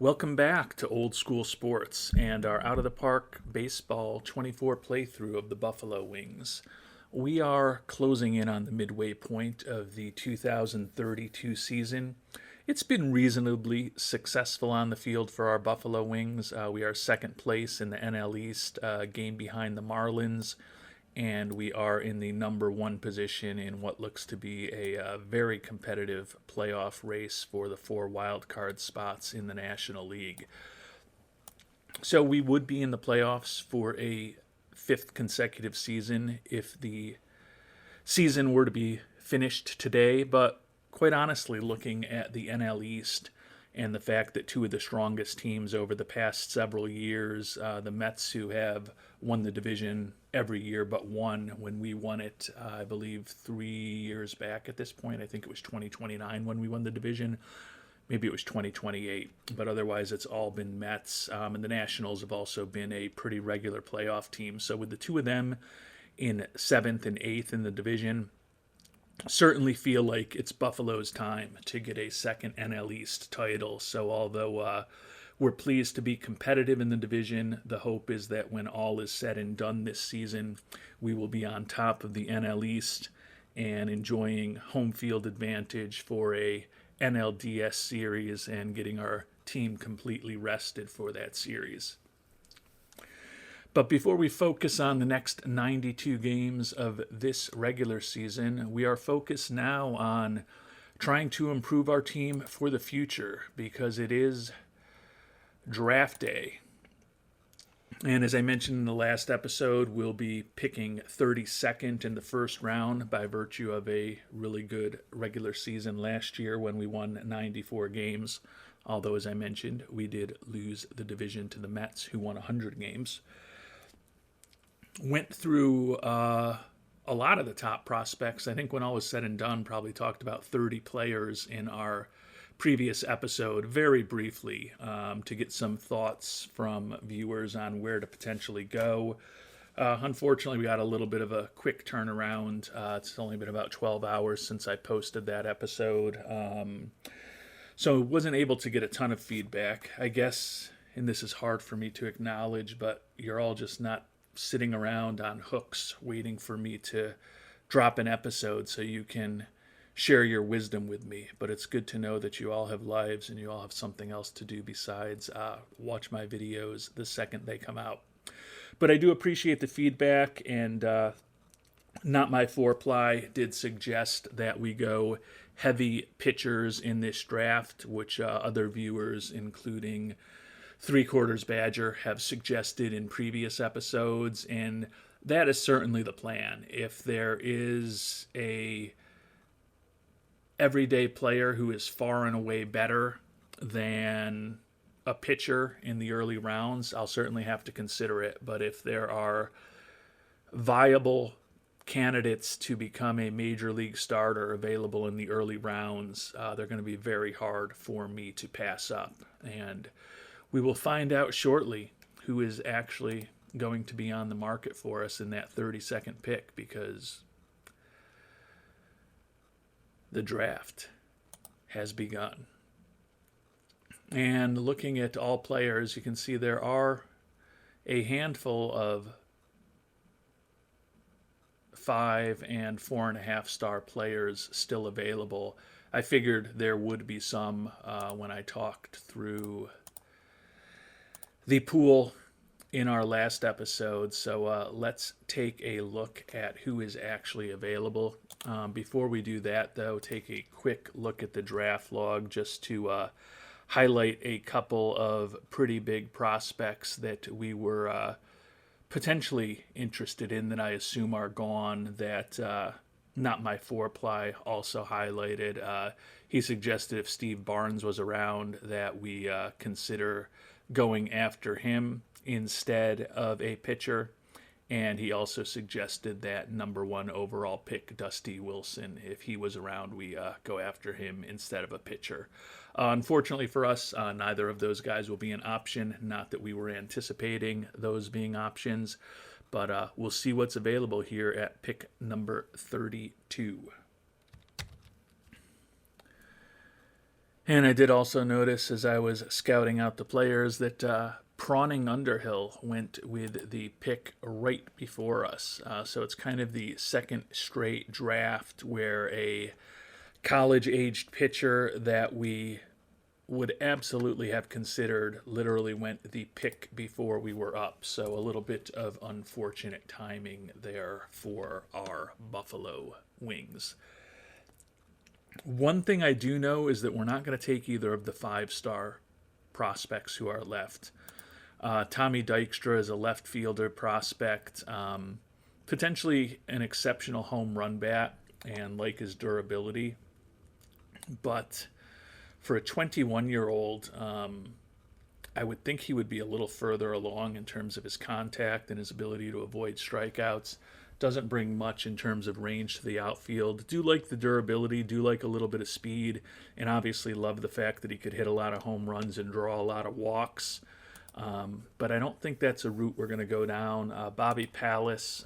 Welcome back to Old School Sports and our Out of the Park Baseball 24 playthrough of the Buffalo Wings. We are closing in on the midway point of the 2032 season. It's been reasonably successful on the field for our Buffalo Wings. We are second place in the NL East, game behind the Marlins, and we are in the number one position in what looks to be a very competitive playoff race for the four wild card spots in the National League. So we would be in the playoffs for a fifth consecutive season if the season were to be finished today, but quite honestly, looking at the NL East and the fact that two of the strongest teams over the past several years, the Mets, who have won the division every year but one when we won it, I believe 3 years back at this point. I think it was 2029 when we won the division. Maybe it was 2028, but otherwise it's all been Mets. And the Nationals have also been a pretty regular playoff team. So with the two of them in seventh and eighth in the division, certainly feel like it's Buffalo's time to get a second NL East title. So although we're pleased to be competitive in the division, the hope is that when all is said and done this season, we will be on top of the NL East and enjoying home field advantage for a NLDS series and getting our team completely rested for that series. But before we focus on the next 92 games of this regular season, we are focused now on trying to improve our team for the future because it is draft day. And as I mentioned in the last episode, we'll be picking 32nd in the first round by virtue of a really good regular season last year when we won 94 games. Although, as I mentioned, we did lose the division to the Mets, who won 100 games. Went through a lot of the top prospects. I think when all was said and done, probably talked about 30 players in our previous episode very briefly to get some thoughts from viewers on where to potentially go. Unfortunately, we got a little bit of a quick turnaround. It's only been about 12 hours since I posted that episode. So wasn't able to get a ton of feedback, I guess, and this is hard for me to acknowledge, but you're all just not sitting around on hooks waiting for me to drop an episode so you can share your wisdom with me. But it's good to know that you all have lives and you all have something else to do besides watch my videos the second they come out. But I do appreciate the feedback, and Not My Four-Ply did suggest that we go heavy pitchers in this draft, which other viewers, including Three Quarters Badger, have suggested in previous episodes, and that is certainly the plan. If there is a everyday player who is far and away better than a pitcher in the early rounds, I'll certainly have to consider it. But if there are viable candidates to become a major league starter available in the early rounds, they're going to be very hard for me to pass up. And we will find out shortly who is actually going to be on the market for us in that 32nd pick, because the draft has begun. And looking at all players, you can see there are a handful of 5 and 4.5 star players still available. I figured there would be some when I talked through the pool in our last episode. So let's take a look at who is actually available. Before we do that, though, take a quick look at the draft log just to highlight a couple of pretty big prospects that we were potentially interested in that I assume are gone, that Not My Four-Ply also highlighted. He suggested if Steve Barnes was around that we consider going after him instead of a pitcher. And he also suggested that number 1 overall pick, Dusty Wilson, if he was around, we go after him instead of a pitcher. Unfortunately for us, neither of those guys will be an option. Not that we were anticipating those being options, but we'll see what's available here at pick number 32. And I did also notice as I was scouting out the players that Prawning Underhill went with the pick right before us. So it's kind of the second straight draft where a college aged pitcher that we would absolutely have considered literally went the pick before we were up. So a little bit of unfortunate timing there for our Buffalo Wings. One thing I do know is that we're not going to take either of the 5-star prospects who are left. Tommy Dykstra is a left fielder prospect, potentially an exceptional home run bat, and like his durability. But for a 21-year-old, I would think he would be a little further along in terms of his contact and his ability to avoid strikeouts. Doesn't bring much in terms of range to the outfield. Do like the durability, do like a little bit of speed, and obviously love the fact that he could hit a lot of home runs and draw a lot of walks. But I don't think that's a route we're going to go down. Bobby Pallas,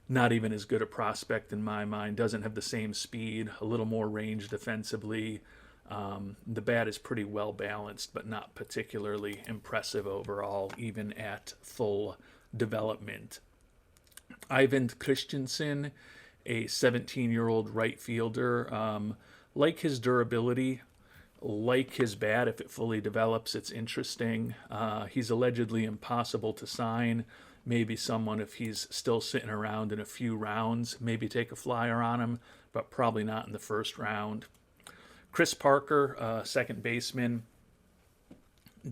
not even as good a prospect in my mind, doesn't have the same speed, a little more range defensively. The bat is pretty well balanced, but not particularly impressive overall, even at full development. Ivan Christensen, a 17-year-old right fielder, like his durability, like his bat, if it fully develops, it's interesting. He's allegedly impossible to sign. Maybe someone, if he's still sitting around in a few rounds, maybe take a flyer on him, but probably not in the first round. Chris Parker, second baseman,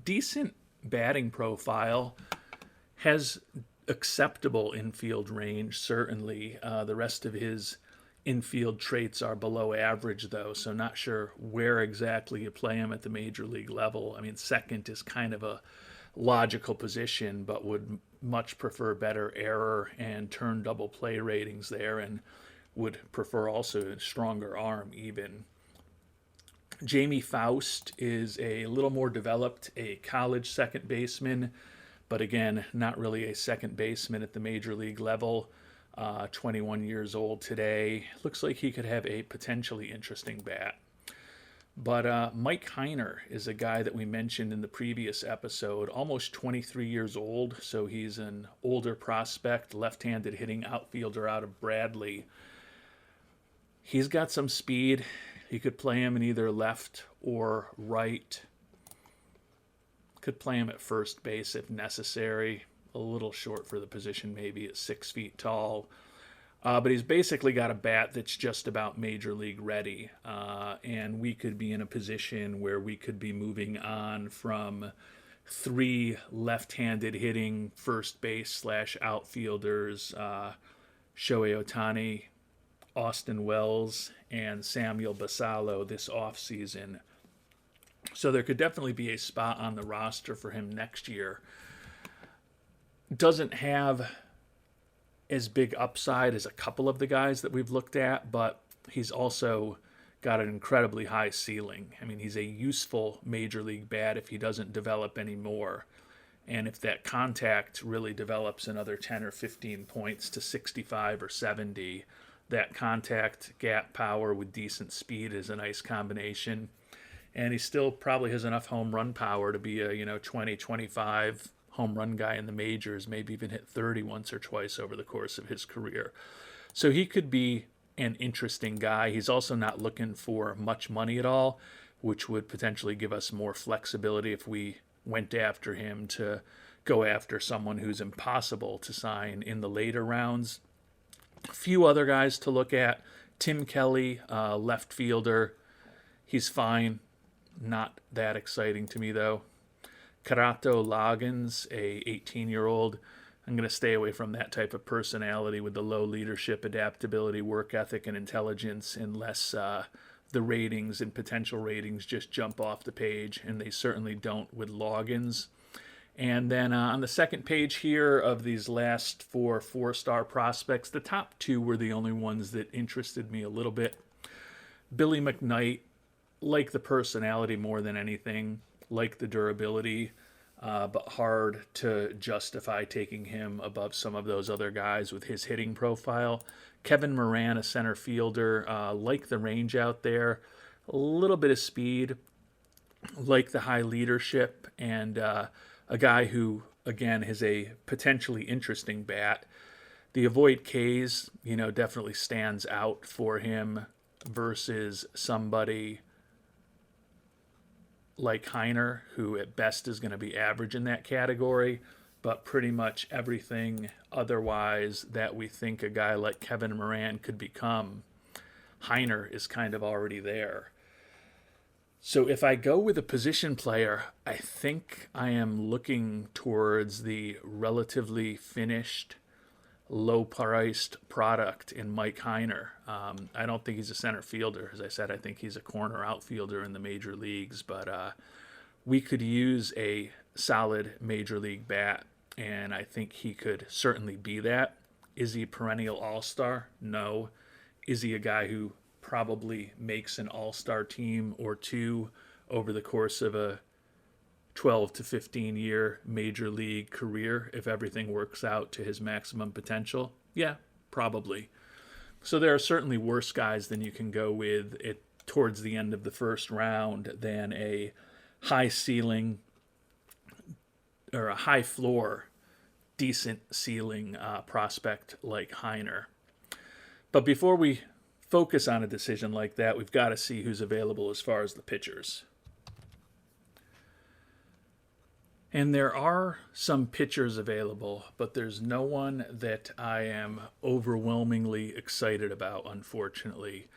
decent batting profile, has acceptable infield range, certainly. The rest of his infield traits are below average, though, so not sure where exactly you play him at the major league level. I mean, second is kind of a logical position, but would much prefer better error and turn double play ratings there, and would prefer also a stronger arm even. Jamie Faust is a little more developed, a college second baseman, but again, not really a second baseman at the major league level. 21 years old today. Looks like he could have a potentially interesting bat. But Mike Heiner is a guy that we mentioned in the previous episode, almost 23 years old, so he's an older prospect, left-handed hitting outfielder out of Bradley. He's got some speed. You could play him in either left or right. Could play him at first base if necessary. A little short for the position, maybe at 6 feet tall. But he's basically got a bat that's just about major league ready. And we could be in a position where we could be moving on from 3 left-handed hitting first base / outfielders, Shohei Ohtani, Austin Wells, and Samuel Basallo this offseason. So there could definitely be a spot on the roster for him next year. Doesn't have as big upside as a couple of the guys that we've looked at, but he's also got an incredibly high ceiling. I mean, he's a useful major league bat if he doesn't develop any more. And if that contact really develops another 10 or 15 points to 65 or 70, that contact gap power with decent speed is a nice combination. And he still probably has enough home run power to be a 20, 25 home run guy in the majors, maybe even hit 30 once or twice over the course of his career. So he could be an interesting guy. He's also not looking for much money at all, which would potentially give us more flexibility if we went after him to go after someone who's impossible to sign in the later rounds. A few other guys to look at. Tim Kelly, left fielder. He's fine. Not that exciting to me, though. Karato Loggins, a 18-year-old. I'm going to stay away from that type of personality with the low leadership, adaptability, work ethic, and intelligence unless the ratings and potential ratings just jump off the page, and they certainly don't with Loggins. And then on the second page here of these last 4 4-star prospects, the top 2 were the only ones that interested me a little bit. Billy McKnight, like the personality more than anything, like the durability, but hard to justify taking him above some of those other guys with his hitting profile. Kevin Moran, a center fielder, like the range out there, a little bit of speed, like the high leadership, and a guy who, again, has a potentially interesting bat. The avoid Ks, definitely stands out for him versus somebody like Heiner, who at best is going to be average in that category, but pretty much everything otherwise that we think a guy like Kevin Moran could become, Heiner is kind of already there. So if I go with a position player, I think I am looking towards the relatively finished, low-priced product in Mike Heiner. I don't think he's a center fielder. As I said, I think he's a corner outfielder in the major leagues, but we could use a solid major league bat, and I think he could certainly be that. Is he a perennial all-star? No. Is he a guy who probably makes an all-star team or two over the course of a 12 to 15 year major league career if everything works out to his maximum potential? Yeah, probably. So there are certainly worse guys than you can go with it towards the end of the first round than a high ceiling or a high floor, decent ceiling prospect like Heiner. But before we focus on a decision like that, we've got to see who's available as far as the pitchers. And there are some pitchers available, but there's no one that I am overwhelmingly excited about, unfortunately.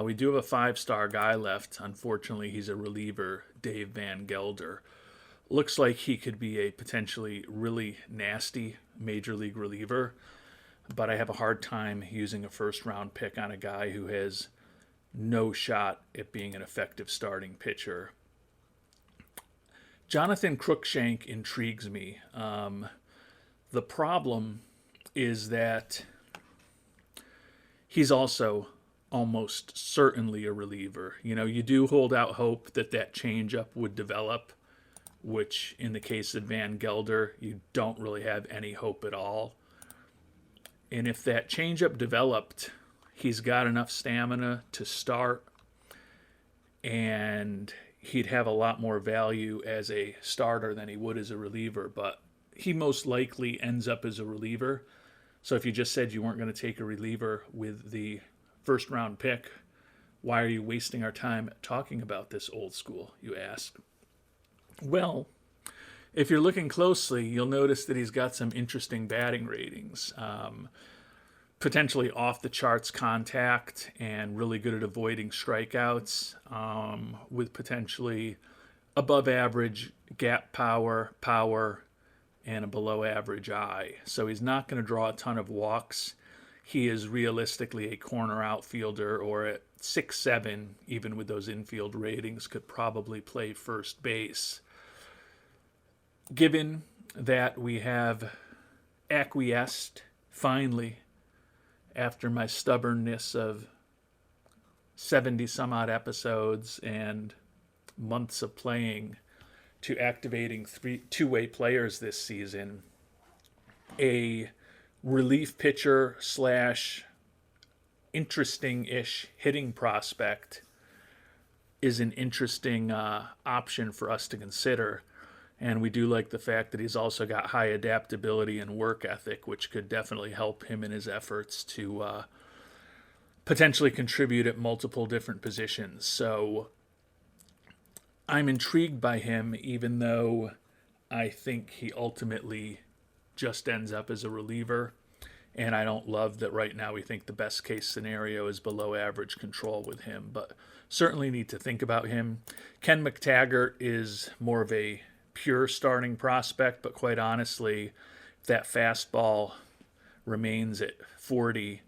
We do have a 5-star guy left. Unfortunately, he's a reliever, Dave Van Gelder. Looks like he could be a potentially really nasty major league reliever, but I have a hard time using a first-round pick on a guy who has no shot at being an effective starting pitcher. Jonathan Cruikshank intrigues me. The problem is that he's also almost certainly a reliever. You do hold out hope that changeup would develop, which in the case of Van Gelder, you don't really have any hope at all. And if that changeup developed, he's got enough stamina to start, and he'd have a lot more value as a starter than he would as a reliever. But he most likely ends up as a reliever. So if you just said you weren't going to take a reliever with the first round pick, why are you wasting our time talking about this old school, you ask? Well, if you're looking closely, you'll notice that he's got some interesting batting ratings. Potentially off-the-charts contact and really good at avoiding strikeouts, with potentially above-average gap power, and a below-average eye. So he's not going to draw a ton of walks. He is realistically a corner outfielder, or at 6'7", even with those infield ratings, could probably play first base. Given that we have acquiesced, finally, after my stubbornness of 70 some odd episodes and months of playing, to activating two-way players this season, a relief pitcher / interesting-ish hitting prospect is an interesting option for us to consider. And we do like the fact that he's also got high adaptability and work ethic, which could definitely help him in his efforts to potentially contribute at multiple different positions. So I'm intrigued by him, even though I think he ultimately just ends up as a reliever. And I don't love that right now we think the best case scenario is below average control with him, but certainly need to think about him. Ken McTaggart is more of a pure starting prospect, but quite honestly, if that fastball remains at 40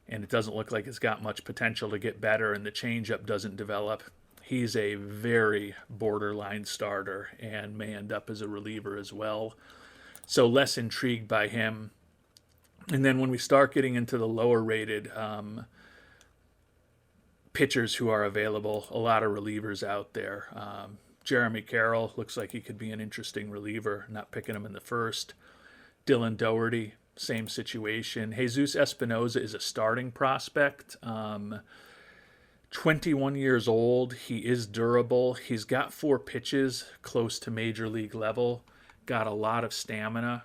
and it doesn't look like it's got much potential to get better and the changeup doesn't develop, he's a very borderline starter and may end up as a reliever as well. So less intrigued by him. And then when we start getting into the lower rated pitchers who are available, a lot of relievers out there. Jeremy Carroll looks like he could be an interesting reliever, not picking him in the first. Dylan Doherty, same situation. Jesus Espinoza is a starting prospect. 21 years old. He is durable. He's got 4 pitches close to major league level. Got a lot of stamina.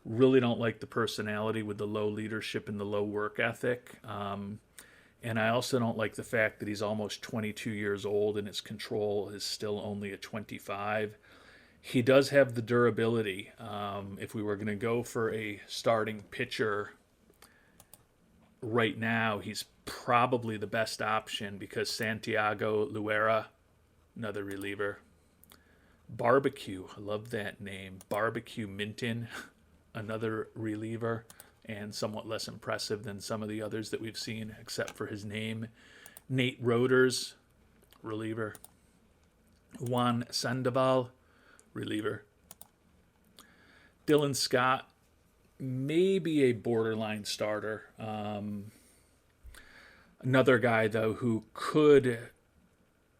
Really don't like the personality with the low leadership and the low work ethic. And I also don't like the fact that he's almost 22 years old and his control is still only a 25. He does have the durability. If we were going to go for a starting pitcher right now, he's probably the best option because Santiago Luera, another reliever. Barbecue, I love that name. Barbecue Minton, another reliever, and somewhat less impressive than some of the others that we've seen, except for his name. Nate Roders, reliever. Juan Sandoval, reliever. Dylan Scott, maybe a borderline starter. Another guy, though, who could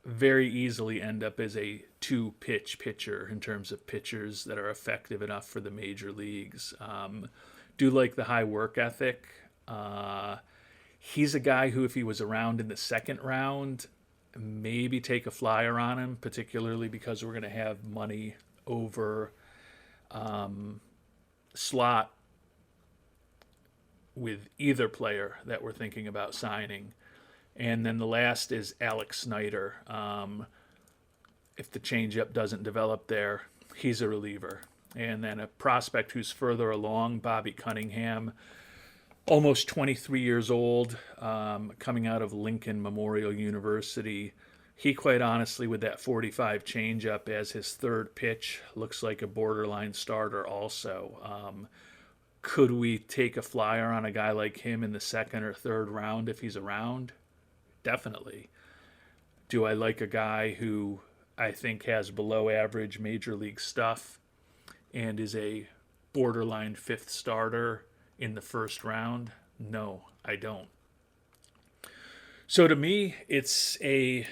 very easily end up as a 2-pitch pitcher in terms of pitchers that are effective enough for the major leagues. Do like the high work ethic. He's a guy who, if he was around in the second round, maybe take a flyer on him, particularly because we're going to have money over slot with either player that we're thinking about signing. And then the last is Alex Snyder. If the changeup doesn't develop there, he's a reliever. And then a prospect who's further along, Bobby Cunningham, almost 23 years old, coming out of Lincoln Memorial University. He, quite honestly, with that 45 changeup as his third pitch, looks like a borderline starter also. Could we take a flyer on a guy like him in the second or third round if he's around? Definitely. Do I like a guy who I think has below average major league stuff and is a borderline fifth starter in the first round? No, I don't. So to me, it's a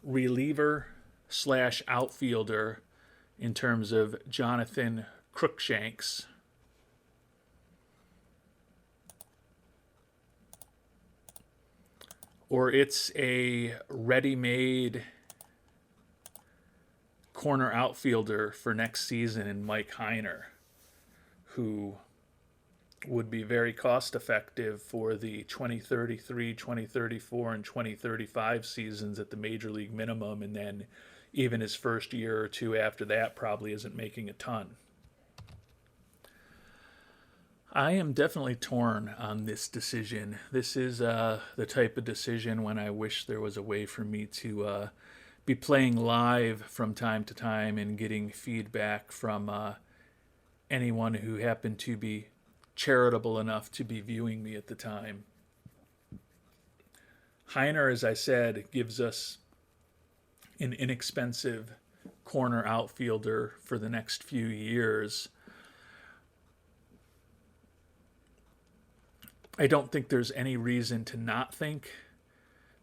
reliever slash outfielder in terms of Jonathan Cruikshanks. Or it's a ready-made corner outfielder for next season in Mike Heiner, who would be very cost effective for the 2033, 2034, and 2035 seasons at the major league minimum, and then even his first year or two after that probably isn't making a ton. I am definitely torn on this decision. This is the type of decision when I wish there was a way for me to be playing live from time to time and getting feedback from anyone who happened to be charitable enough to be viewing me at the time. Heiner, as I said, gives us an inexpensive corner outfielder for the next few years. I don't think there's any reason to not think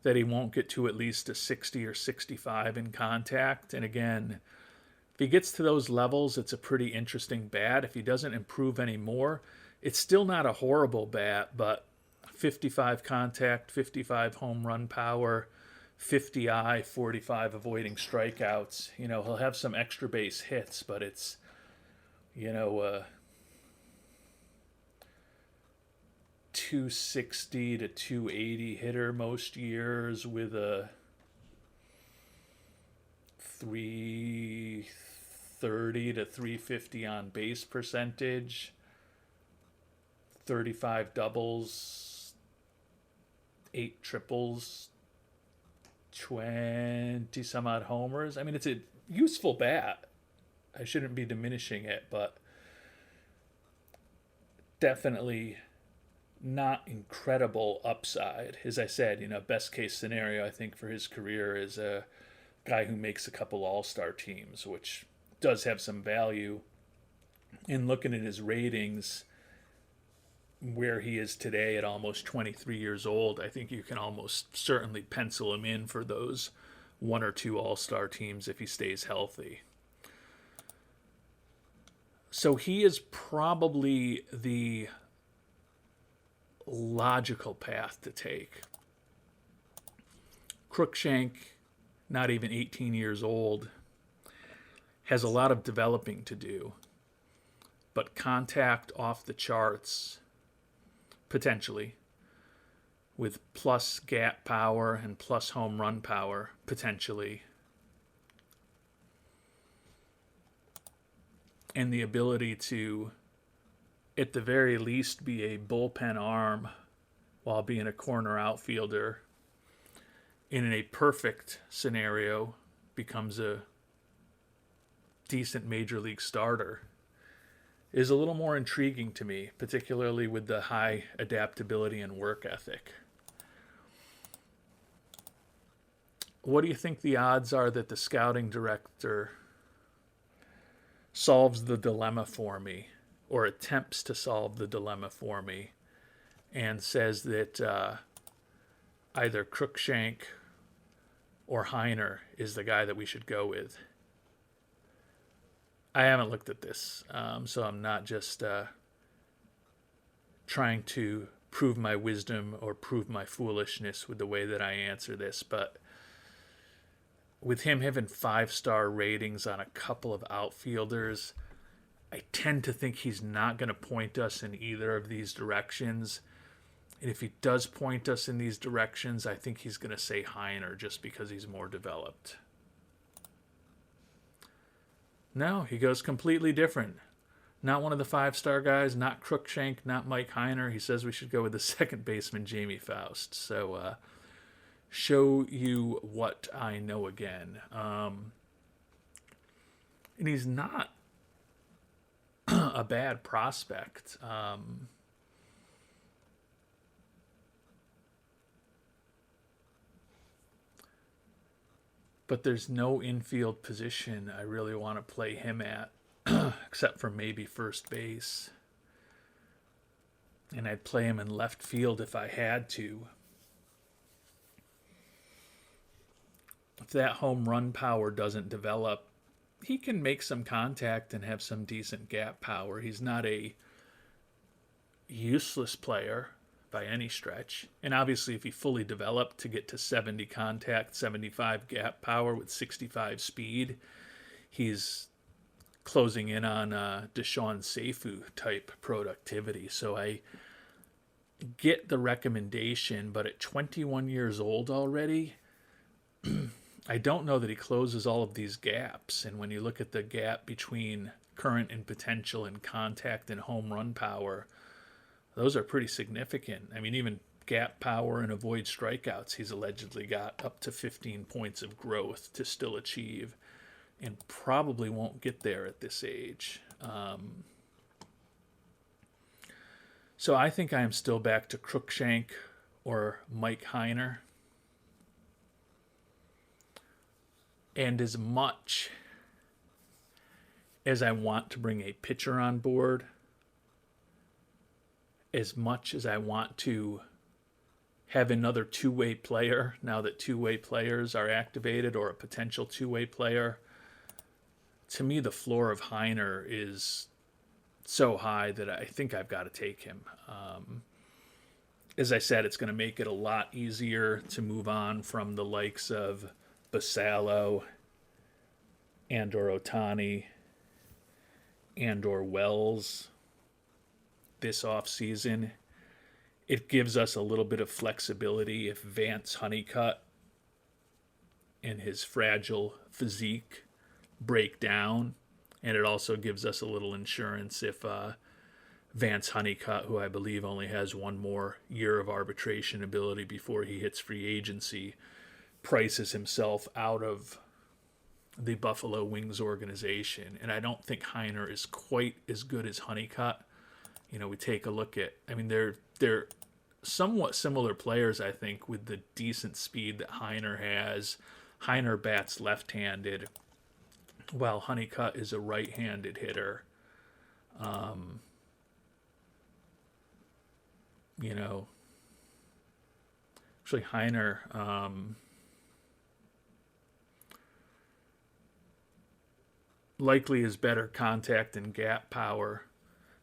that he won't get to at least a 60 or 65 in contact. And again, if he gets to those levels, it's a pretty interesting bat. If he doesn't improve anymore, it's still not a horrible bat, but 55 contact, 55 home run power, 50 I, 45 avoiding strikeouts. You know, he'll have some extra base hits, but it's, 260 to 280 hitter most years with a 330 to 350 on base percentage, 35 doubles, 8 triples, 20 some odd homers. I mean, it's a useful bat. I shouldn't be diminishing it, but definitely not incredible upside. As I said, best case scenario, I think, for his career is a guy who makes a couple all-star teams, which does have some value. In looking at his ratings, where he is today at almost 23 years old, I think you can almost certainly pencil him in for those 1 or 2 all-star teams if he stays healthy. So he is probably the logical path to take. Crookshank, not even 18 years old, has a lot of developing to do, but contact off the charts, potentially, with plus gap power and plus home run power, potentially, and the ability to, at the very least, be a bullpen arm while being a corner outfielder. In a perfect scenario, becomes a decent major league starter, is a little more intriguing to me, particularly with the high adaptability and work ethic. What do you think the odds are that the scouting director solves the dilemma for me, or attempts to solve the dilemma for me, and says that either Crookshank or Heiner is the guy that we should go with? I haven't looked at this, so I'm not just trying to prove my wisdom or prove my foolishness with the way that I answer this, but with him having 5-star ratings on a couple of outfielders, I tend to think he's not going to point us in either of these directions. And if he does point us in these directions, I think he's going to say Heiner just because he's more developed. No, he goes completely different. Not one of the 5-star guys, not Crookshank, not Mike Heiner. He says we should go with the second baseman, Jamie Faust. So, show you what I know again. And he's not a bad prospect. But there's no infield position I really want to play him at, except for maybe first base. And I'd play him in left field if I had to. If that home run power doesn't develop, he can make some contact and have some decent gap power. He's not a useless player by any stretch. And obviously, if he fully developed to get to 70 contact, 75 gap power with 65 speed, he's closing in on Deshaun Seifu type productivity. So I get the recommendation, but at 21 years old already, I don't know that he closes all of these gaps. And when you look at the gap between current and potential and contact and home run power, those are pretty significant. I mean, even gap power and avoid strikeouts, he's allegedly got up to 15 points of growth to still achieve, and probably won't get there at this age. So I think I am still back to Crookshank or Mike Heiner. And as much as I want to bring a pitcher on board, as much as I want to have another two-way player, now that two-way players are activated, or a potential two-way player, to me the floor of Heiner is so high that I think I've got to take him. As I said, it's going to make it a lot easier to move on from the likes of Basallo and or Ohtani and or Wells this offseason. It gives us a little bit of flexibility if Vance Honeycutt and his fragile physique break down, and it also gives us a little insurance if Vance Honeycutt, who I believe only has one more year of arbitration ability before he hits free agency, prices himself out of the Buffalo Wings organization. And I don't think Heiner is quite as good as Honeycutt. You know, we take a look at, I mean, they're somewhat similar players, I think, with the decent speed that Heiner has. Heiner bats left-handed, while Honeycutt is a right-handed hitter. You know, actually Heiner, likely is better contact and gap power,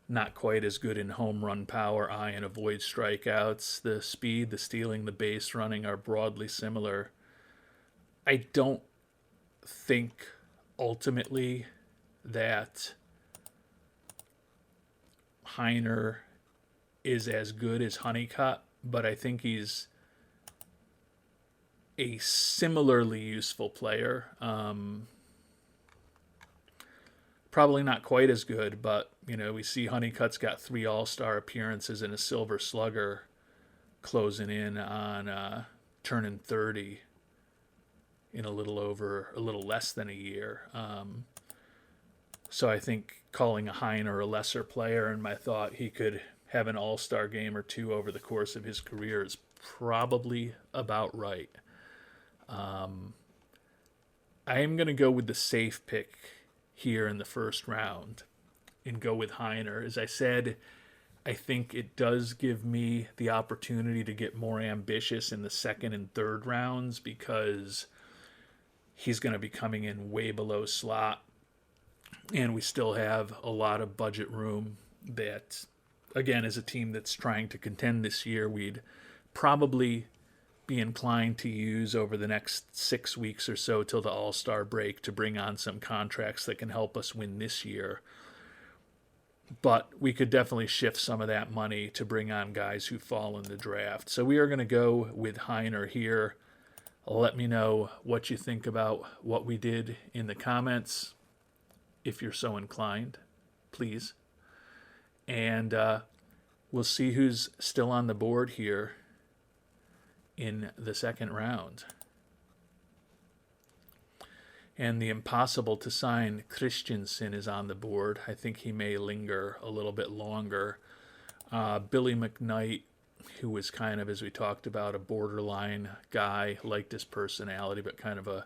not quite as good in home run power, and avoid strikeouts. The speed, the stealing, the base running are broadly similar I don't think ultimately that Heiner is as good as Honeycutt, but I think he's a similarly useful player. Probably not quite as good, but we see Honeycutt's got 3 All-Star appearances and a Silver Slugger, closing in on turning 30 in a little less than a year. So I think calling a Heiner a lesser player, and my thought he could have an All-Star game or two over the course of his career, is probably about right. I am going to go with the safe pick here in the first round and go with Heiner. As I said, I think it does give me the opportunity to get more ambitious in the second and third rounds because he's going to be coming in way below slot, and we still have a lot of budget room that, again, as a team that's trying to contend this year, we'd probably be inclined to use over the next 6 weeks or so till the All-Star break to bring on some contracts that can help us win this year. But we could definitely shift some of that money to bring on guys who fall in the draft. So we are going to go with Heiner here. Let me know what you think about what we did in the comments, if you're so inclined, please. And we'll see who's still on the board here in the second round. And the impossible to sign Christensen is on the board. I think he may linger a little bit longer. Billy McKnight, who was kind of, as we talked about, a borderline guy, liked his personality, but kind of a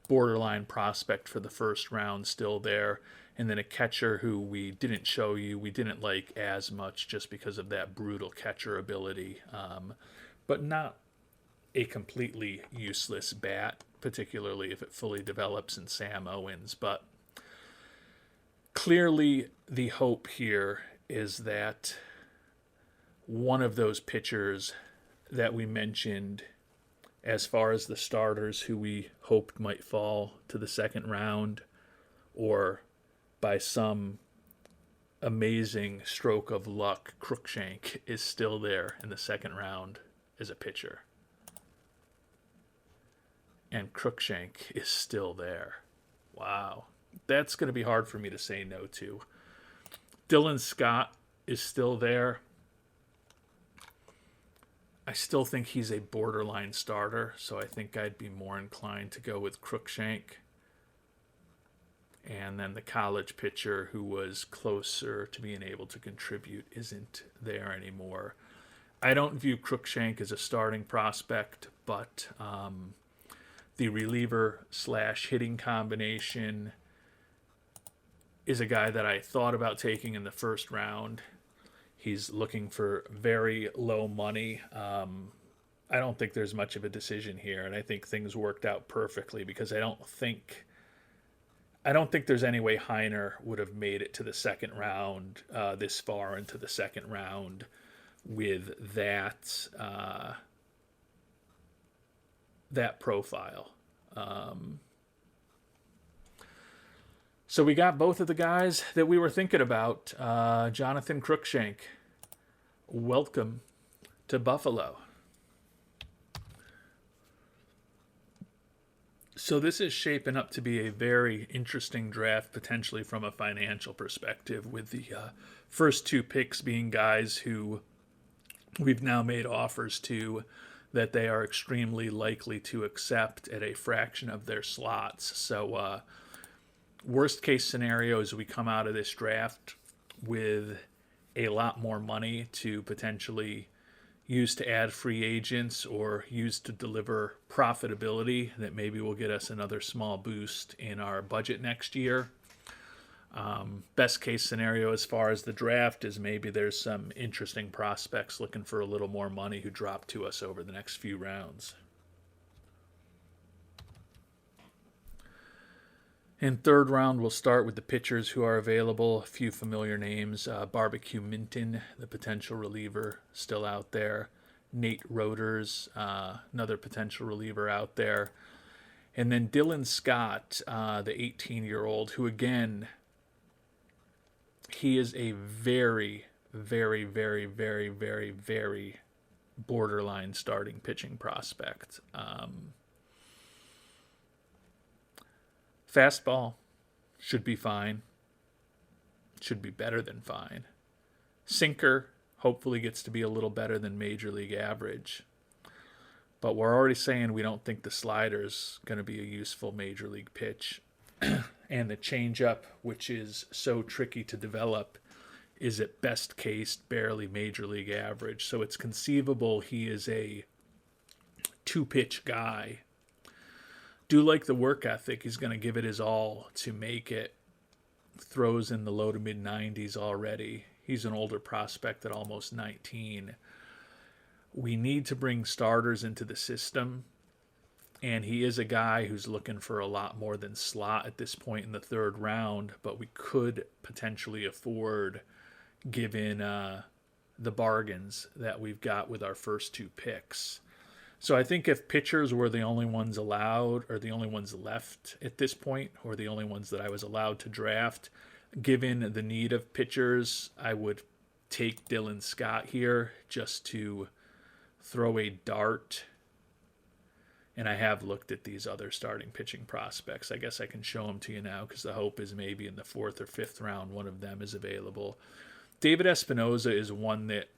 borderline prospect for the first round, still there. And then a catcher who we didn't show you, we didn't like as much just because of that brutal catcher ability, but not a completely useless bat, particularly if it fully develops in Sam Owens. But clearly the hope here is that one of those pitchers that we mentioned as far as the starters who we hoped might fall to the second round, or by some amazing stroke of luck, Cruikshank is still there in the second round as a pitcher. And Cruikshank is still there. Wow. That's going to be hard for me to say no to. Dylan Scott is still there. I still think he's a borderline starter, so I think I'd be more inclined to go with Cruikshank. And then the college pitcher who was closer to being able to contribute isn't there anymore. I don't view Cruikshank as a starting prospect, but the reliever/hitting combination is a guy that I thought about taking in the first round. He's looking for very low money. I don't think there's much of a decision here, and I think things worked out perfectly because I don't think there's any way Heiner would have made it to the second round, this far into the second round, with that profile. So we got both of the guys that we were thinking about. Jonathan Cruikshank, welcome to Buffalo. So this is shaping up to be a very interesting draft, potentially from a financial perspective, with the first 2 picks being guys who we've now made offers to that they are extremely likely to accept at a fraction of their slots. So worst case scenario is we come out of this draft with a lot more money to potentially use to add free agents or use to deliver profitability that maybe will get us another small boost in our budget next year. Best case scenario as far as the draft is maybe there's some interesting prospects looking for a little more money who drop to us over the next few rounds. In third round, we'll start with the pitchers who are available. A few familiar names. Barbecue Minton, the potential reliever, still out there. Nate Roders, another potential reliever out there. And then Dylan Scott, the 18-year-old, who again, he is a very, very, very, very, very, very borderline starting pitching prospect. Fastball should be fine. Should be better than fine. Sinker hopefully gets to be a little better than major league average. But we're already saying we don't think the slider's going to be a useful major league pitch. And the changeup, which is so tricky to develop, is at best case barely major league average. So it's conceivable he is a two-pitch guy. Do like the work ethic. He's going to give it his all to make it. Throws in the low to mid 90s already. He's an older prospect at almost 19. We need to bring starters into the system, and he is a guy who's looking for a lot more than slot at this point in the third round, but we could potentially afford, given the bargains that we've got with our first two picks. So I think if pitchers were the only ones allowed, or the only ones left at this point, or the only ones that I was allowed to draft, given the need of pitchers, I would take Dylan Scott here just to throw a dart. And I have looked at these other starting pitching prospects. I guess I can show them to you now, because the hope is maybe in the fourth or fifth round one of them is available. David Espinoza is one that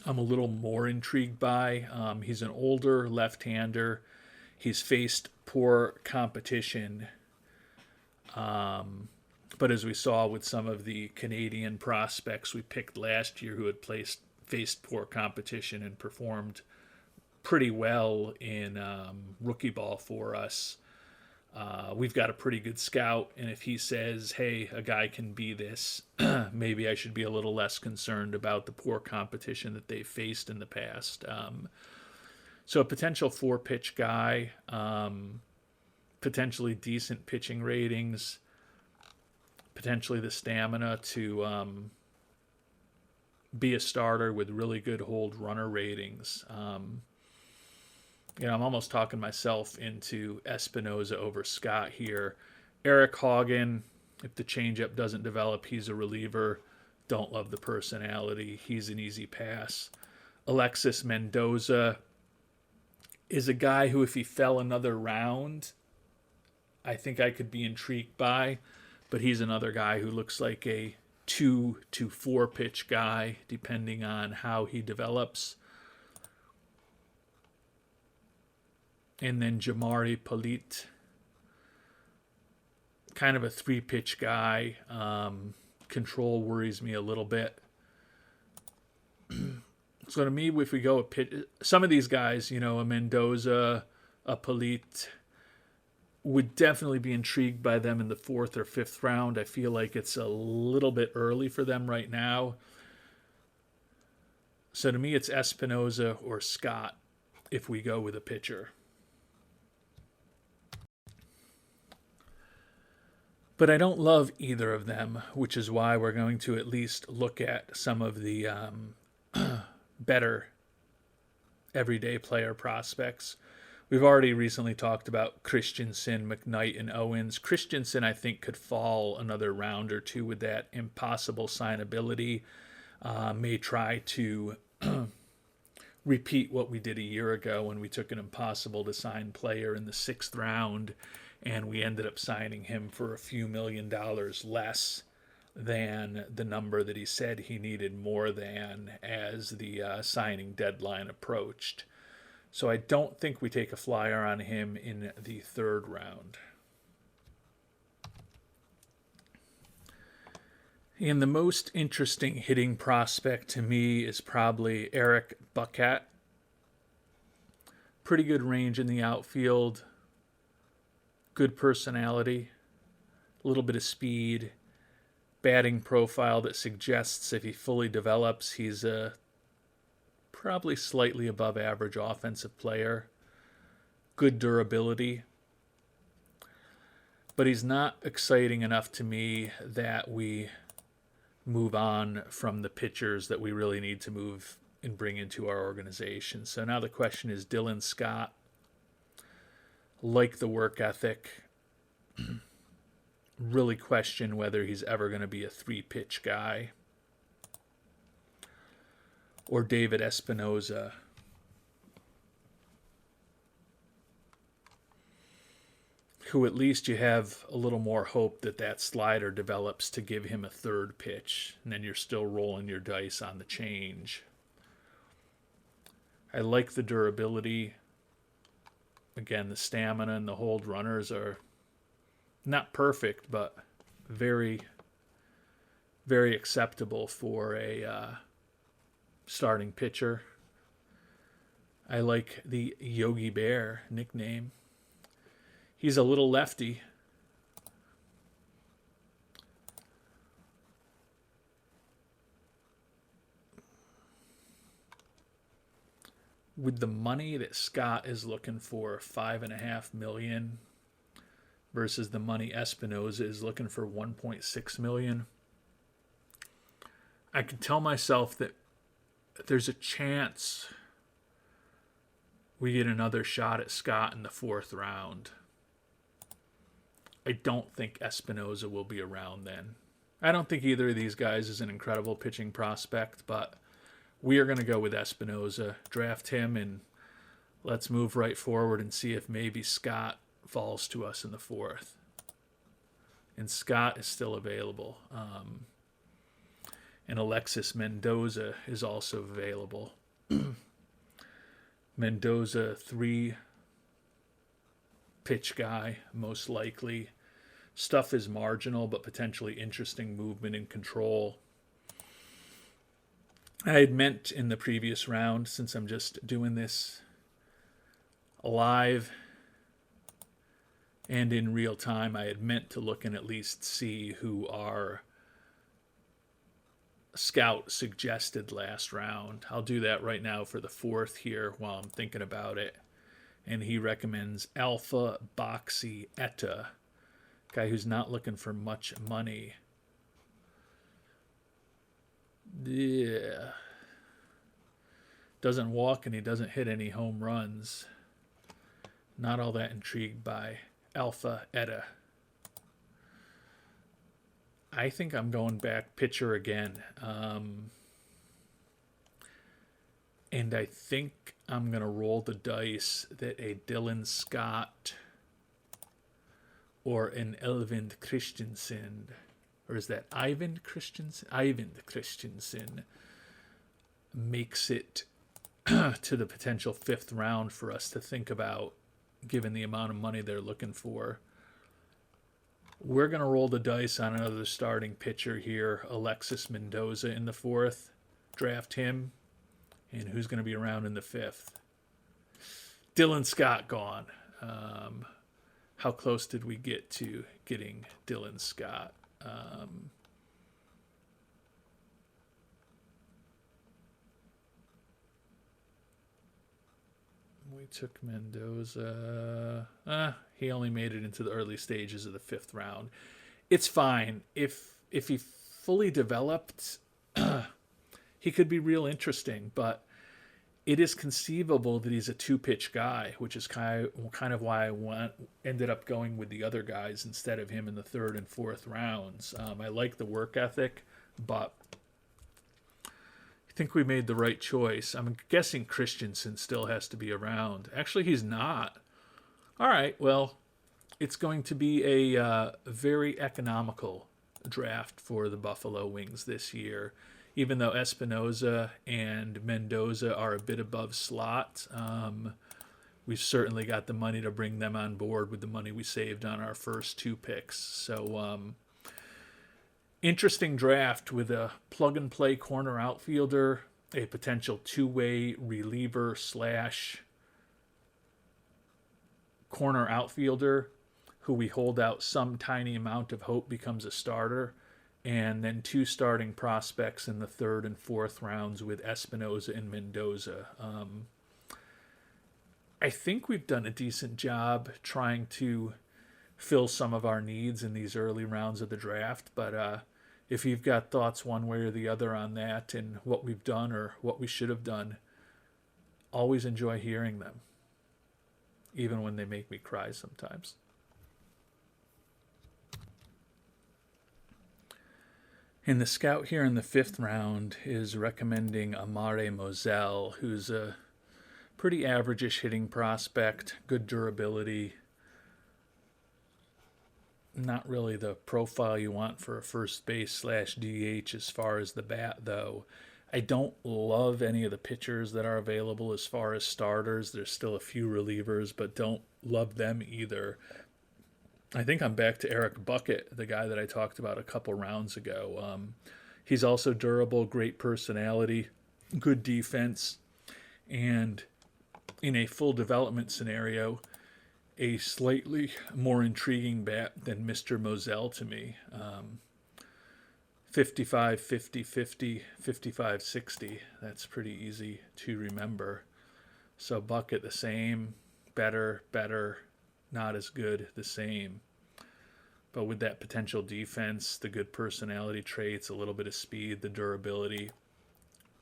I'm a little more intrigued by. He's an older left-hander. He's faced poor competition. But as we saw with some of the Canadian prospects we picked last year who had faced poor competition and performed pretty well in rookie ball for us, we've got a pretty good scout, and if he says, hey, a guy can be this, maybe I should be a little less concerned about the poor competition that they've faced in the past. So a potential four-pitch guy, potentially decent pitching ratings, potentially the stamina to be a starter with really good hold runner ratings. I'm almost talking myself into Espinoza over Scott here. Eric Haugen, if the changeup doesn't develop, he's a reliever. Don't love the personality. He's an easy pass. Alexis Mendoza is a guy who, if he fell another round, I think I could be intrigued by. But he's another guy who looks like a 2 to 4 pitch guy, depending on how he develops. And then Jamari Palit, kind of a 3-pitch guy. Control worries me a little bit. So to me, if we go a pitch, some of these guys, a Mendoza, a Palit, would definitely be intrigued by them in the fourth or fifth round. I feel like it's a little bit early for them right now. So to me, it's Espinoza or Scott if we go with a pitcher. But I don't love either of them, which is why we're going to at least look at some of the better everyday player prospects. We've already recently talked about Christensen, McKnight, and Owens. Christensen, I think, could fall another round or two with that impossible signability. May try to repeat what we did a year ago when we took an impossible to sign player in the 6th round, and we ended up signing him for a few $1 million less than the number that he said he needed more than as the signing deadline approached. So I don't think we take a flyer on him in the 3rd round. And the most interesting hitting prospect to me is probably Eric Buckett. Pretty good range in the outfield. Good personality. A little bit of speed. Batting profile that suggests if he fully develops, he's a probably slightly above average offensive player. Good durability. But he's not exciting enough to me that we move on from the pitchers that we really need to move and bring into our organization. So now the question is Dylan Scott, Like the work ethic. Really question whether he's ever going to be a three-pitch guy. Or David Espinoza, who at least you have a little more hope that that slider develops to give him a third pitch, and then you're still rolling your dice on the change. I like the durability. Again, the stamina and the hold runners are not perfect, but very, very acceptable for a starting pitcher. I like the Yogi Bear nickname. He's a little lefty. With the money that Scott is looking for, $5.5 million, versus the money Espinoza is looking for $1.6 million, I can tell myself that there's a chance we get another shot at Scott in the fourth round. I don't think Espinoza will be around then. I don't think either of these guys is an incredible pitching prospect, but we are going to go with Espinoza, draft him, and let's move right forward and see if maybe Scott falls to us in the fourth. And Scott is still available. And Alexis Mendoza is also available. Mendoza, 3-pitch guy, most likely. Stuff is marginal, but potentially interesting movement and control. I had meant in the previous round, since I'm just doing this live and in real time, I had meant to look and at least see who our scout suggested last round. I'll do that right now for the fourth here while I'm thinking about it. And he recommends Alpha Boxy Etta, guy who's not looking for much money. Yeah. Doesn't walk and he doesn't hit any home runs. Not all that intrigued by Alpha Etta. I think I'm going back pitcher again. And I think I'm going to roll the dice that a Dylan Scott or an Elvind Christensen, or is that Ivan Christensen? Ivan Christensen makes it to the potential fifth round for us to think about, given the amount of money they're looking for. We're going to roll the dice on another starting pitcher here, Alexis Mendoza in the fourth. Draft him. And who's going to be around in the fifth? Dylan Scott gone. How close did we get to getting Dylan Scott? We took Mendoza. He only made it into the early stages of the fifth round. It's fine. If he fully developed, he could be real interesting, but it is conceivable that he's a two-pitch guy, which is kind of why I ended up going with the other guys instead of him in the third and fourth rounds. I like the work ethic, but I think we made the right choice. I'm guessing Christensen still has to be around. Actually, he's not. All right, well, it's going to be a very economical draft for the Buffalo Wings this year. Even though Espinoza and Mendoza are a bit above slot, we've certainly got the money to bring them on board with the money we saved on our first two picks. So, interesting draft with a plug-and-play corner outfielder, a potential two-way reliever / corner outfielder who we hold out some tiny amount of hope becomes a starter, and then two starting prospects in the third and fourth rounds with Espinoza and Mendoza. I think we've done a decent job trying to fill some of our needs in these early rounds of the draft, but if you've got thoughts one way or the other on that and what we've done or what we should have done, always enjoy hearing them. even when they make me cry sometimes. And the scout here in the 5th round is recommending Amare Moselle, who's a pretty average-ish hitting prospect, good durability. Not really the profile you want for a first base slash DH as far as the bat, though. I don't love any of the pitchers that are available as far as starters. There's still a few relievers, but don't love them either. I think I'm back to Eric Bucket, the guy that I talked about a couple rounds ago. He's also durable, great personality, good defense, and in a full development scenario, a slightly more intriguing bat than Mr. Moselle to me. 55, 50, 50, 55, 60. That's pretty easy to remember. So Bucket the same, better, not as good, the same. But with that potential defense, the good personality traits, a little bit of speed, the durability,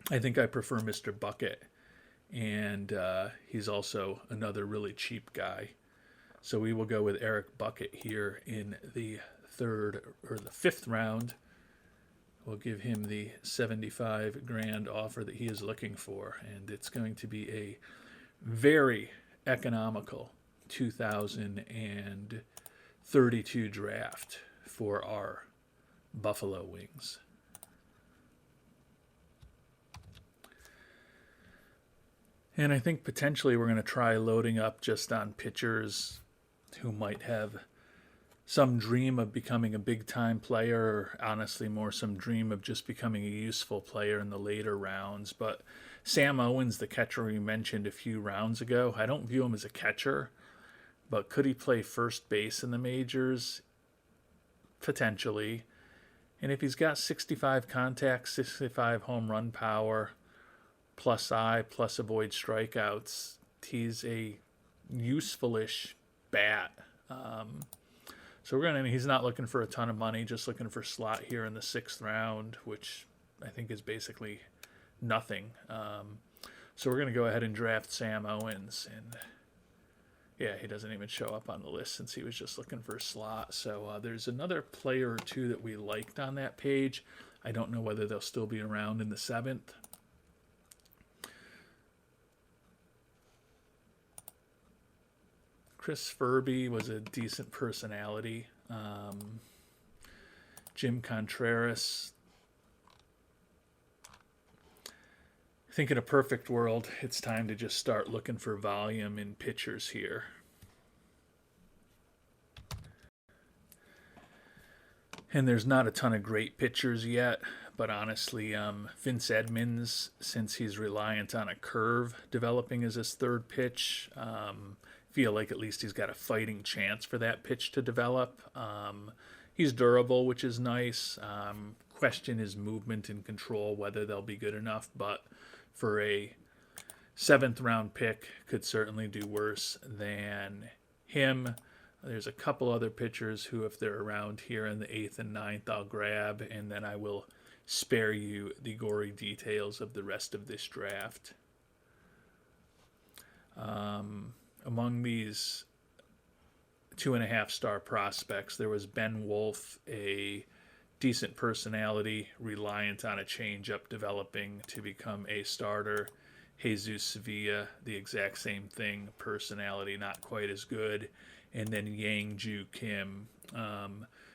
I think I prefer Mr. Bucket. And he's also another really cheap guy. So we will go with Eric Bucket here in the 5th round. We'll give him the 75 grand offer that he is looking for. And it's going to be a very economical 2032 draft for our Buffalo Wings. And I think potentially we're going to try loading up just on pitchers who might have some dream of becoming a big-time player, or honestly more some dream of just becoming a useful player in the later rounds. But Sam Owens, the catcher we mentioned a few rounds ago, I don't view him as a catcher, but could he play first base in the majors? Potentially. And if he's got 65 contacts, 65 home run power, plus avoid strikeouts, he's a useful-ish bat. So he's not looking for a ton of money, just looking for slot here in the 6th round, which I think is basically nothing. So we're going to go ahead and draft Sam Owens. And yeah, he doesn't even show up on the list since he was just looking for a slot. So there's another player or two that we liked on that page. I don't know whether they'll still be around in the 7th. Chris Furby was a decent personality. Jim Contreras. I think in a perfect world, it's time to just start looking for volume in pitchers here. And there's not a ton of great pitchers yet, but honestly, Vince Edmonds, since he's reliant on a curve developing as his 3rd pitch, feel like at least he's got a fighting chance for that pitch to develop. He's durable, which is nice. Question his movement and control, whether they'll be good enough, but for a 7th round pick, could certainly do worse than him. There's a couple other pitchers who, if they're around here in the 8th and 9th, I'll grab, and then I will spare you the gory details of the rest of this draft. Among these 2.5-star prospects, there was Ben Wolf, a decent personality, reliant on a changeup developing to become a starter. Jesus Sevilla, the exact same thing, personality not quite as good. And then Yang Ju Kim,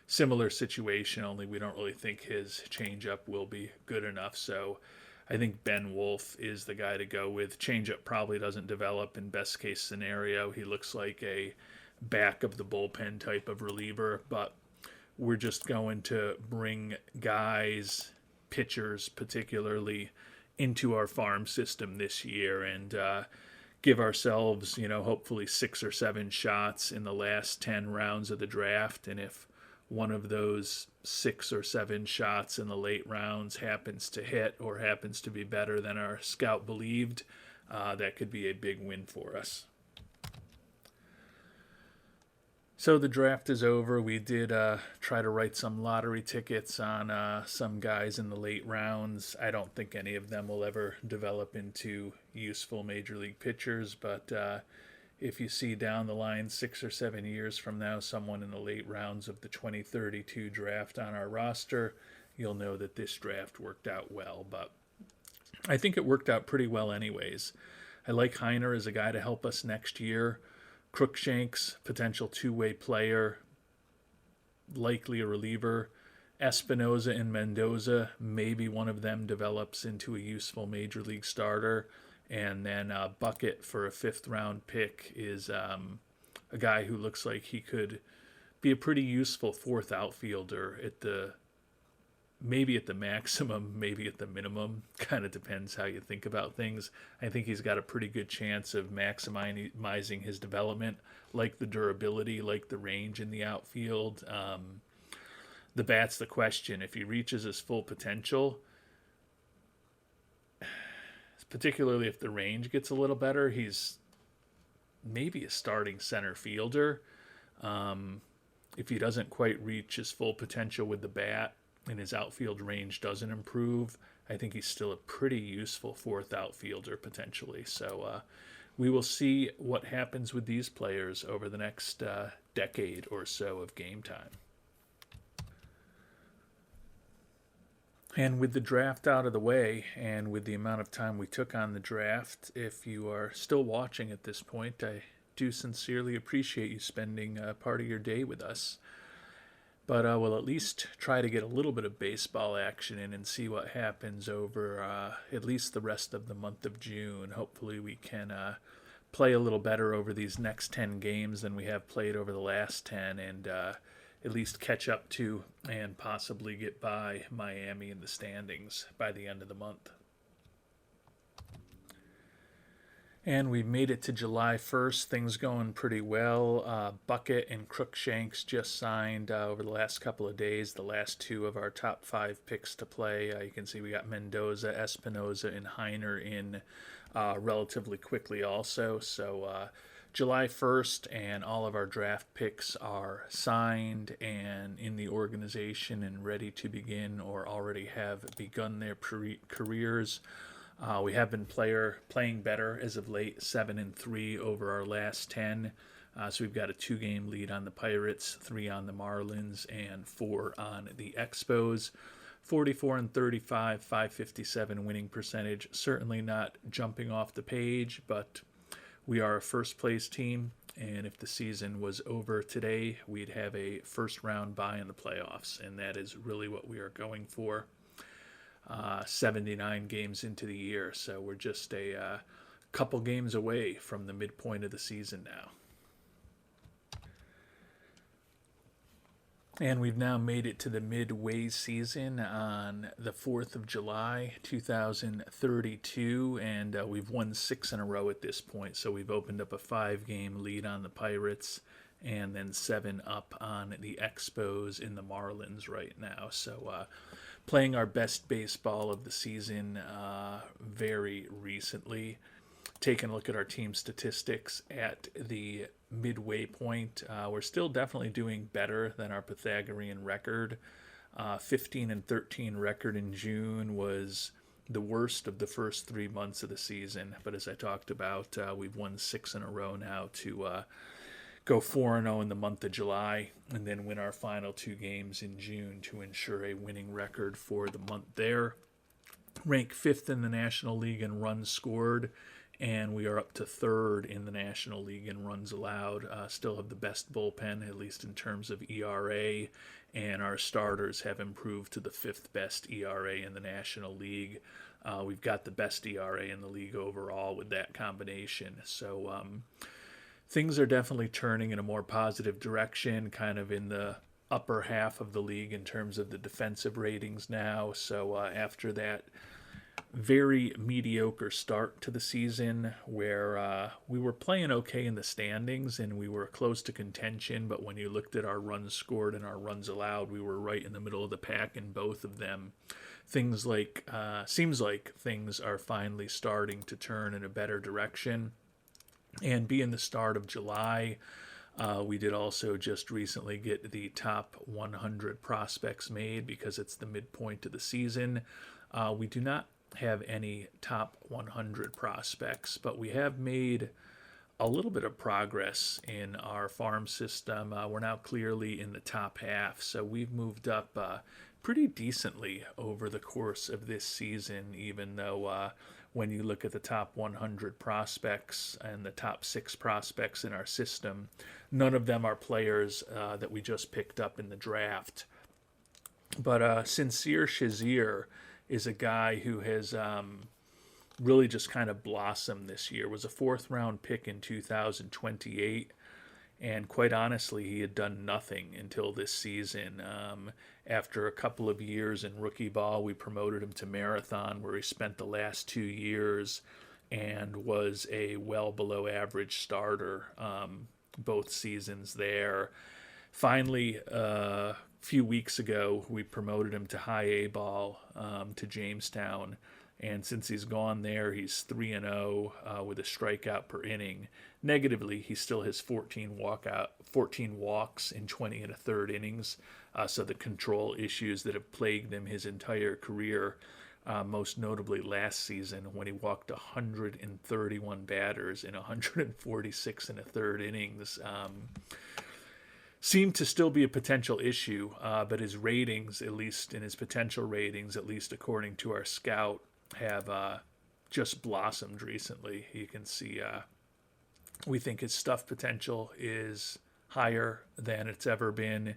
similar situation, only we don't really think his changeup will be good enough. So I think Ben Wolf is the guy to go with. Changeup probably doesn't develop in best case scenario. He looks like a back of the bullpen type of reliever, but we're just going to bring guys, pitchers particularly, into our farm system this year and give ourselves, hopefully 6 or 7 shots in the last 10 rounds of the draft. And if one of those 6 or 7 shots in the late rounds happens to hit or happens to be better than our scout believed, that could be a big win for us. So the draft is over. We did try to write some lottery tickets on some guys in the late rounds. I don't think any of them will ever develop into useful major league pitchers, but if you see down the line 6 or 7 years from now someone in the late rounds of the 2032 draft on our roster, you'll know that this draft worked out well. But I think it worked out pretty well anyways. I like Heiner as a guy to help us next year. Crookshanks, potential two-way player, likely a reliever. Espinoza and Mendoza, maybe one of them develops into a useful major league starter. And then Bucket for a fifth-round pick is a guy who looks like he could be a pretty useful fourth outfielder at the maybe at the maximum, maybe at the minimum. Kind of depends how you think about things. I think he's got a pretty good chance of maximizing his development, like the durability, like the range in the outfield. The bat's the question. If he reaches his full potential, particularly if the range gets a little better, he's maybe a starting center fielder. If he doesn't quite reach his full potential with the bat and his outfield range doesn't improve, I think he's still a pretty useful fourth outfielder potentially. So we will see what happens with these players over the next decade or so of game time. And with the draft out of the way, and with the amount of time we took on the draft, if you are still watching at this point, I do sincerely appreciate you spending part of your day with us. But we'll at least try to get a little bit of baseball action in and see what happens over at least the rest of the month of June. Hopefully we can play a little better over these next 10 games than we have played over the last 10, and at least catch up to and possibly get by Miami in the standings by the end of the month. And we made it to July 1st. Things going pretty well. Bucket and Crookshanks just signed over the last couple of days. The last two of our top 5 picks to play. You can see we got Mendoza, Espinoza, and Heiner in relatively quickly also. So July 1st, and all of our draft picks are signed and in the organization and ready to begin or already have begun their careers. We have been playing better as of late, 7-3 over our last 10. So we've got a 2-game lead on the Pirates, 3 on the Marlins, and 4 on the Expos. 44-35, 557 winning percentage. Certainly not jumping off the page, but we are a first-place team, and if the season was over today, we'd have a first-round bye in the playoffs, and that is really what we are going for. 79 games into the year, so we're just a couple games away from the midpoint of the season now. And we've now made it to the Midway season on the 4th of July, 2032, and we've won 6 in a row at this point. So we've opened up a 5-game lead on the Pirates and then 7 up on the Expos in the Marlins right now. So playing our best baseball of the season very recently. Taking a look at our team statistics at the midway point, we're still definitely doing better than our Pythagorean record. 15-13 record in June was the worst of the first 3 months of the season. But as I talked about, we've won 6 in a row now to go 4-0 in the month of July and then win our final 2 games in June to ensure a winning record for the month there. Rank 5th in the National League in runs scored, and we are up to 3rd in the National League in runs allowed. Still have the best bullpen, at least in terms of ERA, and our starters have improved to the 5th best ERA in the National League. We've got the best ERA in the league overall with that combination. So things are definitely turning in a more positive direction, kind of in the upper half of the league in terms of the defensive ratings now. So after that very mediocre start to the season where we were playing okay in the standings and we were close to contention, but when you looked at our runs scored and our runs allowed, we were right in the middle of the pack in both of them. Seems like things are finally starting to turn in a better direction. And being the start of July, we did also just recently get the top 100 prospects made because it's the midpoint of the season. We do not have any top 100 prospects, but we have made a little bit of progress in our farm system. We're now clearly in the top half, so we've moved up pretty decently over the course of this season, even though when you look at the top 100 prospects and the top 6 prospects in our system, none of them are players that we just picked up in the draft. But Sincere Shazier is a guy who has really just kind of blossomed this year. Was a 4th round pick in 2028, and quite honestly, he had done nothing until this season. After a couple of years in rookie ball, we promoted him to marathon, where he spent the last 2 years and was a well below average starter both seasons there. Finally, a few weeks ago, we promoted him to high A ball to Jamestown. And since he's gone there, he's 3-0 with a strikeout per inning. Negatively, he still has 14 walks in 20 1/3 innings. So the control issues that have plagued him his entire career, most notably last season when he walked 131 batters in 146 1/3 innings, seemed to still be a potential issue. But his ratings, at least in his potential ratings, at least according to our scout, have just blossomed recently. You can see we think his stuff potential is higher than it's ever been,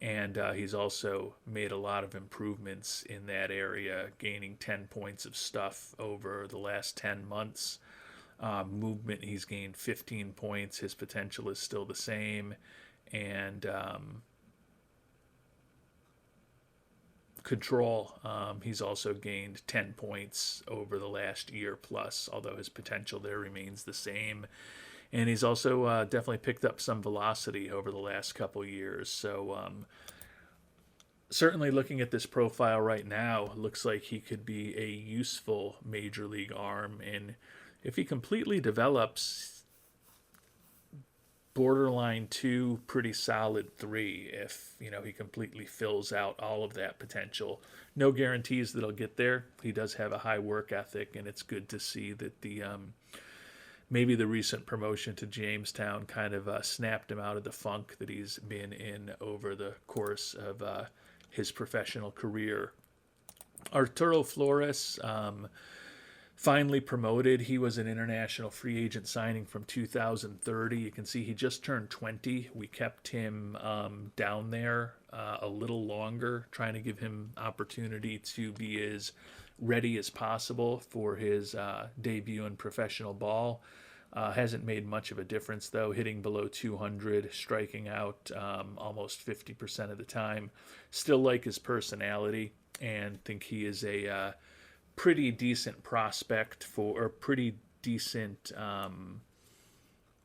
and he's also made a lot of improvements in that area, gaining 10 points of stuff over the last 10 months. Movement, he's gained 15 points. His potential is still the same, and control, he's also gained 10 points over the last year plus, although his potential there remains the same. And he's also definitely picked up some velocity over the last couple years. So certainly looking at this profile right now, looks like he could be a useful major league arm. And if he completely develops, borderline 2, pretty solid 3 if he completely fills out all of that potential. No guarantees that he'll get there. He does have a high work ethic, and it's good to see that the maybe the recent promotion to Jamestown kind of snapped him out of the funk that he's been in over the course of his professional career. Arturo Flores, finally promoted. He was an international free agent signing from 2030. You can see he just turned 20. We kept him down there a little longer, trying to give him opportunity to be as ready as possible for his debut in professional ball. Hasn't made much of a difference, though, hitting below 200, striking out almost 50% of the time. Still like his personality and think he is a pretty decent prospect for, or pretty decent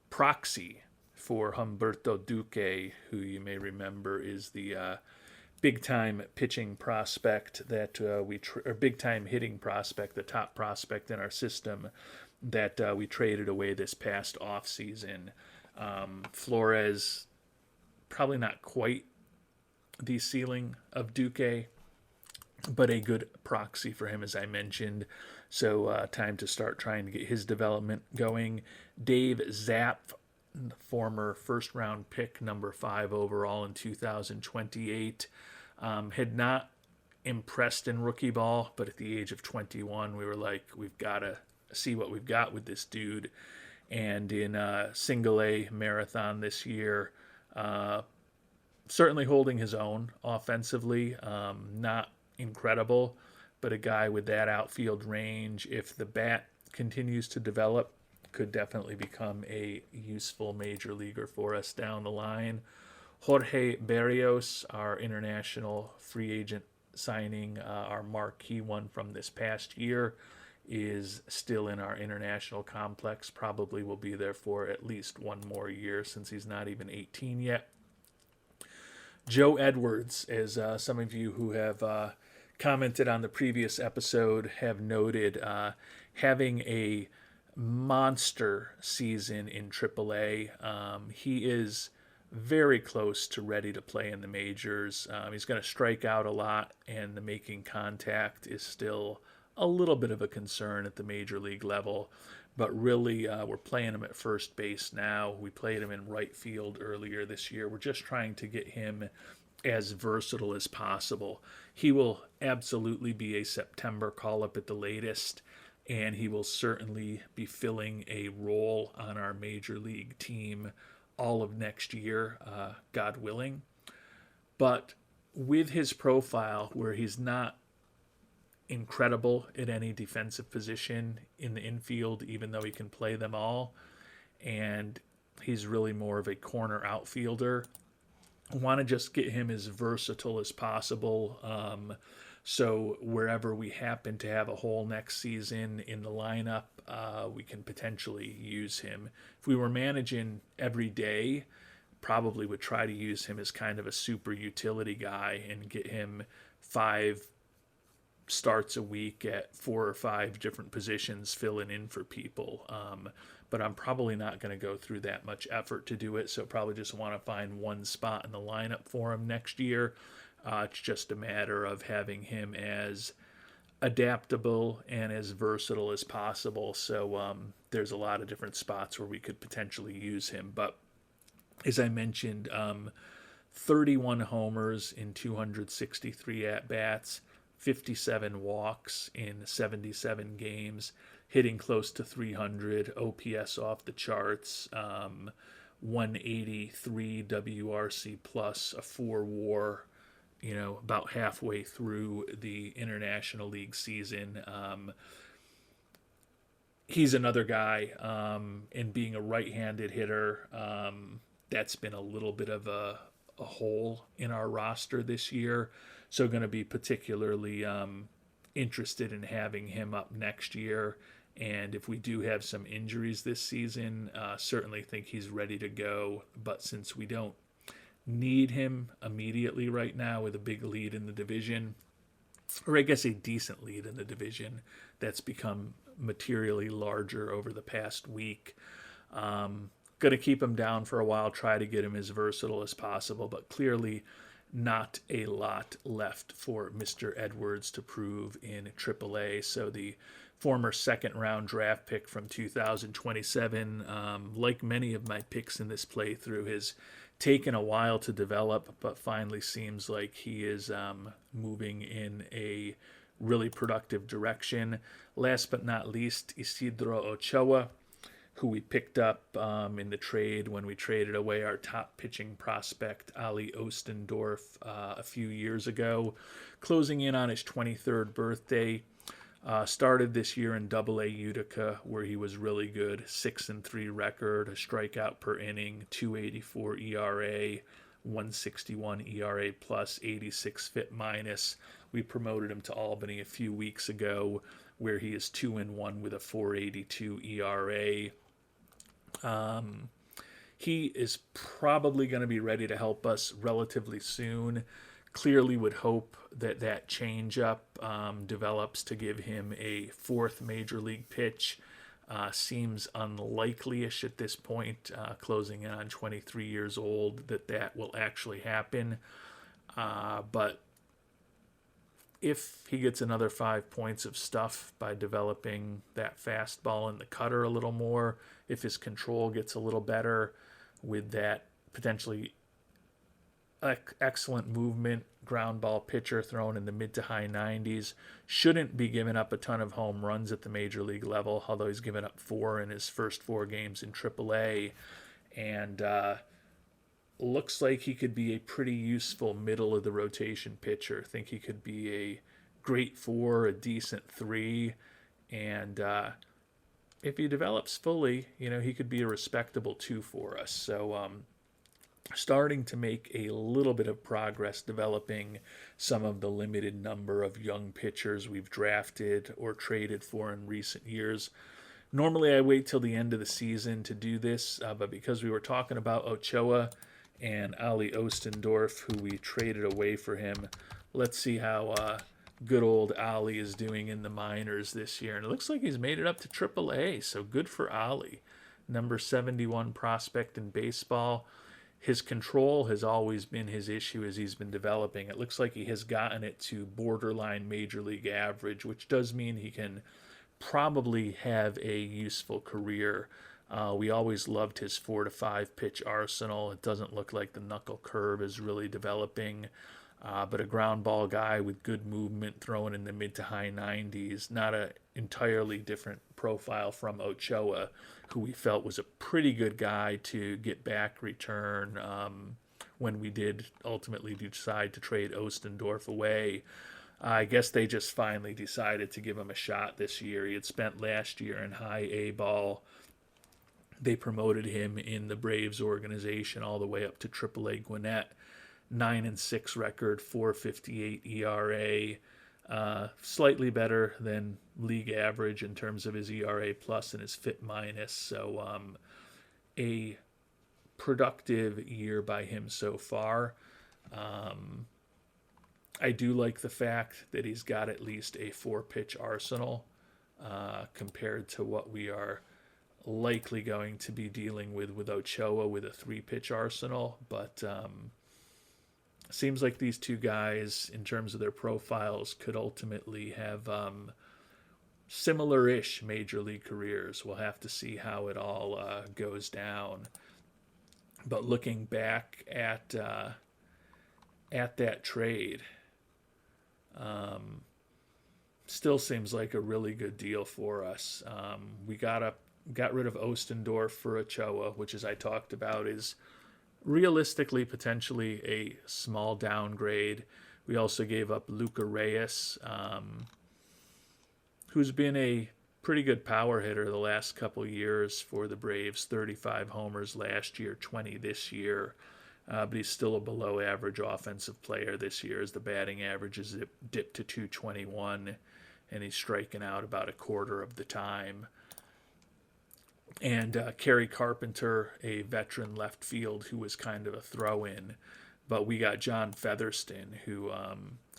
proxy for Humberto Duque, who you may remember is the big-time pitching prospect that or big-time hitting prospect, the top prospect in our system that we traded away this past offseason. Flores, probably not quite the ceiling of Duque, but a good proxy for him, as I mentioned. So time to start trying to get his development going. Dave Zapp, former first-round pick, number 5 overall in 2028, had not impressed in rookie ball, but at the age of 21, we were like, we've got to see what we've got with this dude. And in single A marathon this year, certainly holding his own offensively, not incredible, but a guy with that outfield range, if the bat continues to develop, could definitely become a useful major leaguer for us down the line. Jorge Berrios, our international free agent signing, our marquee one from this past year, is still in our international complex. Probably will be there for at least one more year since he's not even 18 yet. Joe Edwards, as some of you who have commented on the previous episode have noted, having a monster season in AAA. He is very close to ready to play in the majors. He's going to strike out a lot, and the making contact is still a little bit of a concern at the major league level. but really we're playing him at first base now. We played him in right field earlier this year. We're just trying to get him as versatile as possible. He will absolutely be a September call up at the latest, and he will certainly be filling a role on our major league team all of next year, God willing. But with his profile, where he's not incredible at any defensive position in the infield, even though he can play them all, and he's really more of a corner outfielder, I want to just get him as versatile as possible. So wherever we happen to have a hole next season in the lineup, we can potentially use him. If we were managing every day, probably would try to use him as kind of a super utility guy and get him 5 starts a week at 4 or 5 different positions filling in for people. But I'm probably not going to go through that much effort to do it, so probably just want to find one spot in the lineup for him next year. It's just a matter of having him as adaptable and as versatile as possible. So there's a lot of different spots where we could potentially use him. But as I mentioned, 31 homers in 263 at-bats, 57 walks in 77 games, hitting close to 300, OPS off the charts, 183 WRC plus, a 4 WAR, about halfway through the International League season. He's another guy, and being a right-handed hitter, that's been a little bit of a hole in our roster this year. So going to be particularly interested in having him up next year. And if we do have some injuries this season, certainly think he's ready to go. But since we don't need him immediately right now with a big lead in the division, or I guess a decent lead in the division that's become materially larger over the past week, going to keep him down for a while, try to get him as versatile as possible, but clearly not a lot left for Mr. Edwards to prove in AAA. So the former second-round draft pick from 2027, like many of my picks in this playthrough, has taken a while to develop, but finally seems like he is moving in a really productive direction. Last but not least, Isidro Ochoa, who we picked up in the trade when we traded away our top pitching prospect, Ali Ostendorf, a few years ago. Closing in on his 23rd birthday. Started this year in AA Utica, where he was really good. 6-3 record, a strikeout per inning, 284 ERA, 161 ERA plus, 86 FIP minus. We promoted him to Albany a few weeks ago, where he is 2-1 with a 482 ERA. He is probably going to be ready to help us relatively soon. Clearly would hope that that changeup develops to give him a 4th major league pitch. Seems unlikely-ish at this point, closing in on 23 years old, that will actually happen. But if he gets another 5 points of stuff by developing that fastball and the cutter a little more, if his control gets a little better with that potentially excellent movement, ground ball pitcher thrown in the mid to high 90s, shouldn't be giving up a ton of home runs at the major league level, although he's given up 4 in his first 4 games in AAA. And looks like he could be a pretty useful middle of the rotation pitcher. Think he could be a great 4, a decent 3, and if he develops fully, he could be a respectable 2 for us. So starting to make a little bit of progress developing some of the limited number of young pitchers we've drafted or traded for in recent years. Normally I wait till the end of the season to do this, but because we were talking about Ochoa and Ali Ostendorf, who we traded away for him, let's see how good old Ali is doing in the minors this year. And it looks like he's made it up to AAA, so good for Ali. Number 71 prospect in baseball. His control has always been his issue as he's been developing. It looks like he has gotten it to borderline major league average, which does mean he can probably have a useful career. We always loved his 4 to 5 pitch arsenal. It doesn't look like the knuckle curve is really developing, but a ground ball guy with good movement, throwing in the mid to high 90s. Not a entirely different profile from Ochoa, who we felt was a pretty good guy to get back return when we did ultimately decide to trade Ostendorf away. I guess they just finally decided to give him a shot this year. He had spent last year in high A ball. They promoted him in the Braves organization all the way up to AAA Gwinnett. 9-6 record, 4.58 ERA, slightly better than league average in terms of his ERA plus and his FIP minus. So a productive year by him so far. I do like the fact that he's got at least a 4-pitch arsenal compared to what we are likely going to be dealing with Ochoa with a 3-pitch arsenal. But seems like these two guys, in terms of their profiles, could ultimately have similar-ish major league careers. We'll have to see how it all goes down. But looking back at that trade, still seems like a really good deal for us. We got rid of Ostendorf for Ochoa, which, as I talked about, is realistically potentially a small downgrade. We also gave up Luca Reyes, who's been a pretty good power hitter the last couple years for the Braves. 35 homers last year, 20 this year. But he's still a below average offensive player this year, as the batting average is dipped to 221, and he's striking out about a quarter of the time. And Kerry Carpenter, a veteran left field who was kind of a throw-in. But we got John Featherston, who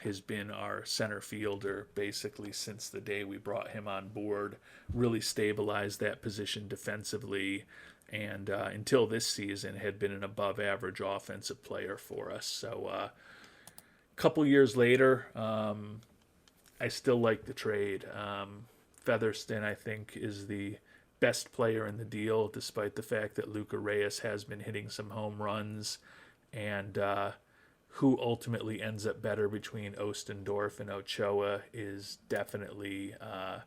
has been our center fielder basically since the day we brought him on board, really stabilized that position defensively, and until this season had been an above-average offensive player for us. So a couple years later, I still like the trade. Featherston, I think, is the best player in the deal, despite the fact that Luca Reyes has been hitting some home runs, and who ultimately ends up better between Ostendorf and Ochoa is definitely up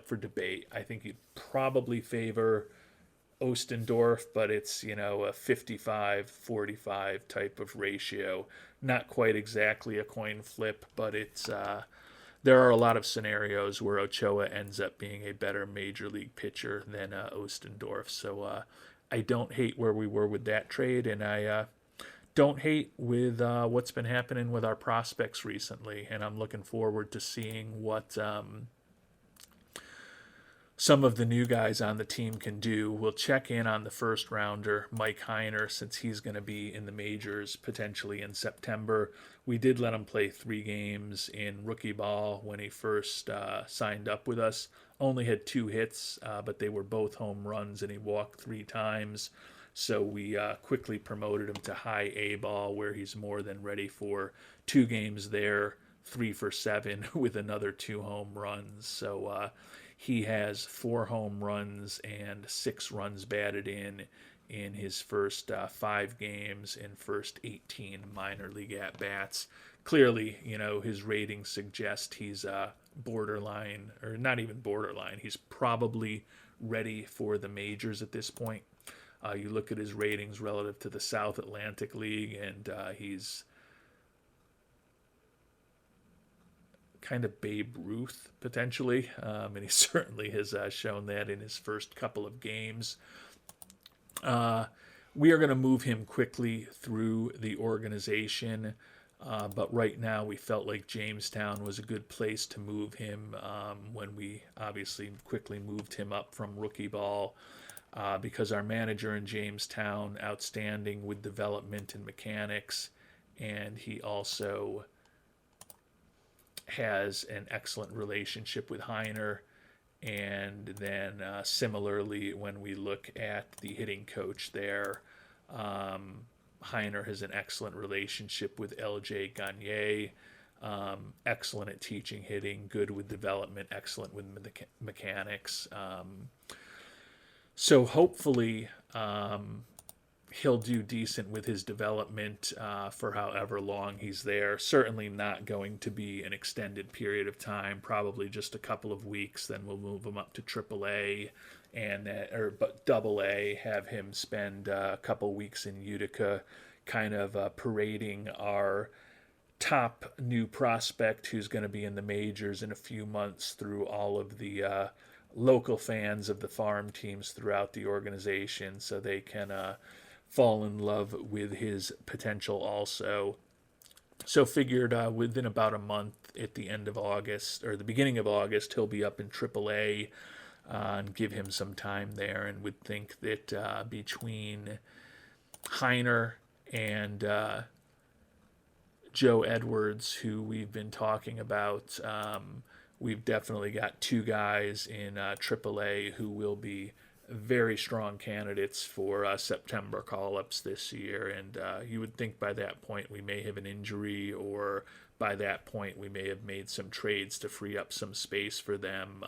for debate. I think you'd probably favor Ostendorf, but it's, a 55-45 type of ratio. Not quite exactly a coin flip, but it's there are a lot of scenarios where Ochoa ends up being a better major league pitcher than Ostendorf. So I don't hate where we were with that trade, and I don't hate with what's been happening with our prospects recently, and I'm looking forward to seeing what some of the new guys on the team can do. We'll check in on the first rounder, Mike Heiner, since he's going to be in the majors potentially in September. We did let him play 3 games in rookie ball when he first signed up with us. Only had 2 hits, but they were both home runs, and he walked 3 times. So we quickly promoted him to high A ball, where he's more than ready for 2 games there, 3 for 7 with another 2 home runs. So he has 4 home runs and 6 runs batted in his first 5 games and first 18 minor league at-bats. Clearly, his ratings suggest he's borderline, or not even borderline. He's probably ready for the majors at this point. You look at his ratings relative to the South Atlantic League, and he's kind of Babe Ruth, potentially. And he certainly has shown that in his first couple of games. We are going to move him quickly through the organization, but right now we felt like Jamestown was a good place to move him when we obviously quickly moved him up from rookie ball. Because our manager in Jamestown, outstanding with development and mechanics, and he also has an excellent relationship with Heiner. And then similarly, when we look at the hitting coach there, Heiner has an excellent relationship with LJ Gagne. excellent at teaching hitting, good with development, excellent with mechanics. So hopefully he'll do decent with his development for however long he's there. Certainly not going to be an extended period of time, probably just a couple of weeks. Then we'll move him up to AAA but Double A, have him spend a couple weeks in Utica, kind of parading our top new prospect who's going to be in the majors in a few months through all of the local fans of the farm teams throughout the organization, so they can fall in love with his potential also. So figured within about a month, at the end of August or the beginning of August, he'll be up in AAA, and give him some time there. And would think that between Heiner and Joe Edwards, who we've been talking about, we've definitely got two guys in AAA who will be very strong candidates for September call-ups this year. And you would think by that point we may have an injury, or by that point we may have made some trades to free up some space for them.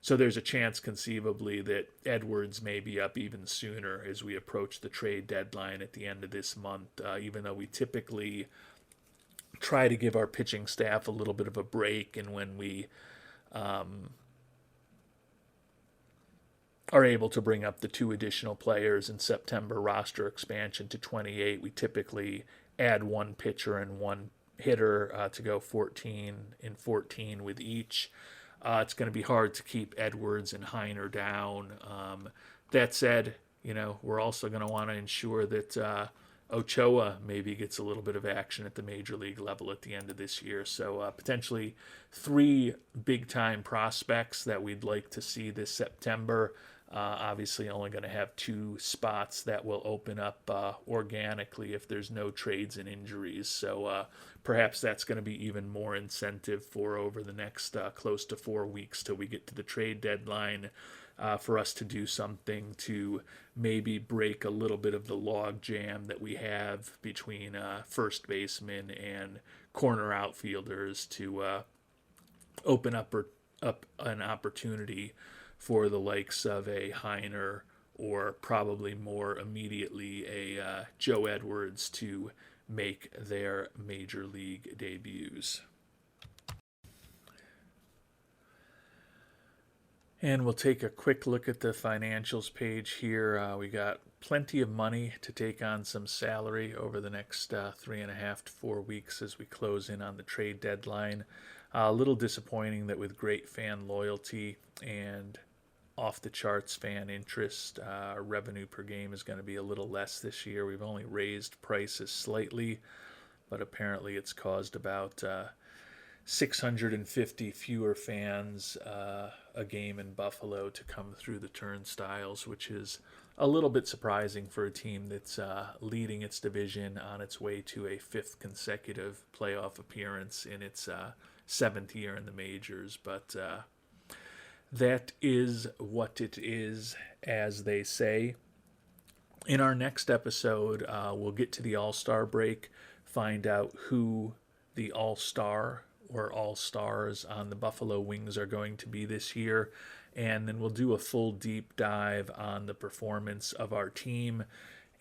So there's a chance conceivably that Edwards may be up even sooner as we approach the trade deadline at the end of this month, even though we typically try to give our pitching staff a little bit of a break. And when we are able to bring up the two additional players in September roster expansion to 28, we typically add one pitcher and one hitter to go 14 and 14 with each. It's going to be hard to keep Edwards and Heiner down. That said, we're also going to want to ensure that Ochoa maybe gets a little bit of action at the major league level at the end of this year. So potentially three big-time prospects that we'd like to see this September. Obviously only going to have two spots that will open up organically if there's no trades and injuries. So perhaps that's going to be even more incentive for over the next close to 4 weeks till we get to the trade deadline, for us to do something to maybe break a little bit of the log jam that we have between first baseman and corner outfielders, to open up an opportunity for the likes of a Heiner, or probably more immediately a Joe Edwards, to make their major league debuts. And we'll take a quick look at the financials page here. We got plenty of money to take on some salary over the next 3.5 to 4 weeks as we close in on the trade deadline. A little disappointing that with great fan loyalty and off-the-charts fan interest, our revenue per game is going to be a little less this year. We've only raised prices slightly, but apparently it's caused about 650 fewer fans a game in Buffalo to come through the turnstiles, which is a little bit surprising for a team that's leading its division on its way to a 5th consecutive playoff appearance in its 7th year in the majors. But that is what it is, as they say. In our next episode, we'll get to the All-Star break, find out who the All-Star or All-Stars on the Buffalo Wings are going to be this year, and then we'll do a full deep dive on the performance of our team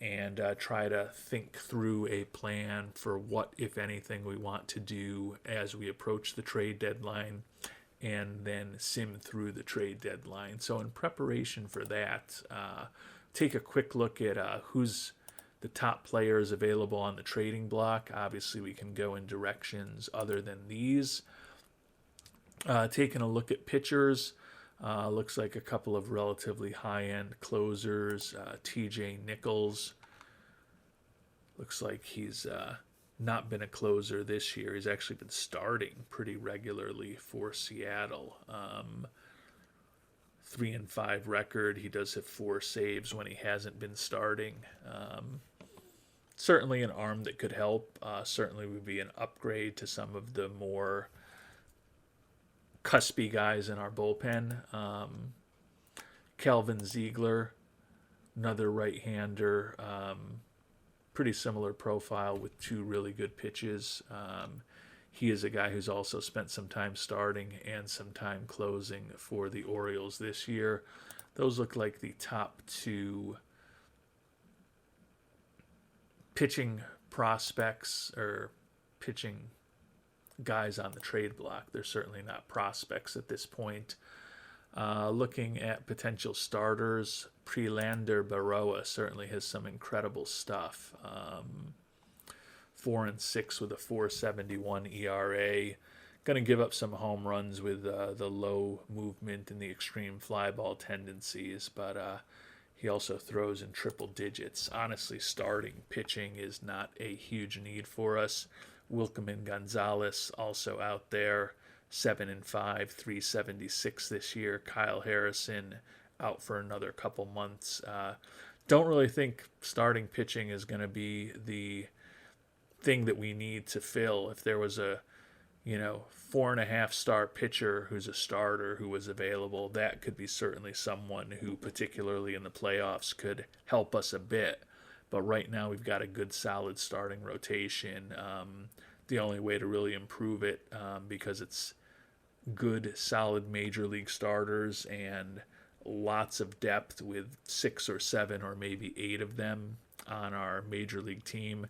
and try to think through a plan for what, if anything, we want to do as we approach the trade deadline, and then sim through the trade deadline. So in preparation for that, take a quick look at who's the top players available on the trading block. Obviously, we can go in directions other than these. Taking a look at pitchers, looks like a couple of relatively high-end closers. TJ Nichols, looks like he's not been a closer this year. He's actually been starting pretty regularly for Seattle. 3-5 record. He does have 4 saves when he hasn't been starting. Certainly an arm that could help. Certainly would be an upgrade to some of the more cuspy guys in our bullpen. Calvin Ziegler, another right-hander, pretty similar profile with 2 really good pitches. he is a guy who's also spent some time starting and some time closing for the Orioles this year. Those look like the top two pitching prospects or pitching guys on the trade block. They're certainly not prospects at this point. Looking at potential starters, Prelander Baroa certainly has some incredible stuff. 4-6 with a 4.71 ERA. Going to give up some home runs with the low movement and the extreme fly ball tendencies, but he also throws in triple digits. Honestly, starting pitching is not a huge need for us. Wilkeman Gonzalez also out there, 7-5, 3.76 this year. Kyle Harrison out for another couple months. Don't really think starting pitching is going to be the thing that we need to fill. If there was a 4.5-star pitcher who's a starter who was available, that could be certainly someone who, particularly in the playoffs, could help us a bit. But right now we've got a good solid starting rotation. The only way to really improve it, because it's good solid major league starters and lots of depth with 6 or 7 or maybe 8 of them on our major league team,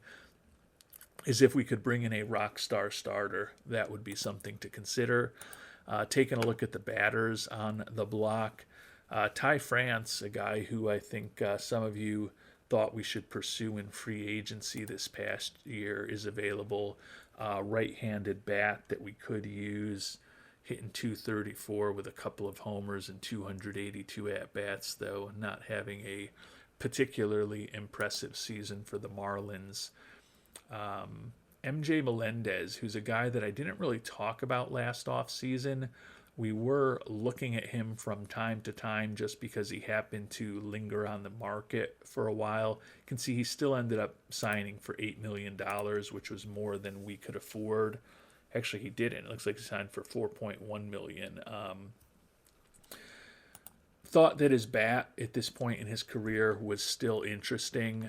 is if we could bring in a rock star starter. That would be something to consider. Taking a look at the batters on the block, Ty France, a guy who I think some of you thought we should pursue in free agency this past year, is available. Right-handed bat that we could use, hitting 234 with a couple of homers and 282 at-bats, though not having a particularly impressive season for the Marlins. MJ Melendez, who's a guy that I didn't really talk about last offseason. We were looking at him from time to time just because he happened to linger on the market for a while. You can see he still ended up signing for $8 million, which was more than we could afford. Actually, he didn't. It looks like he signed for $4.1 million. Thought that his bat at this point in his career was still interesting.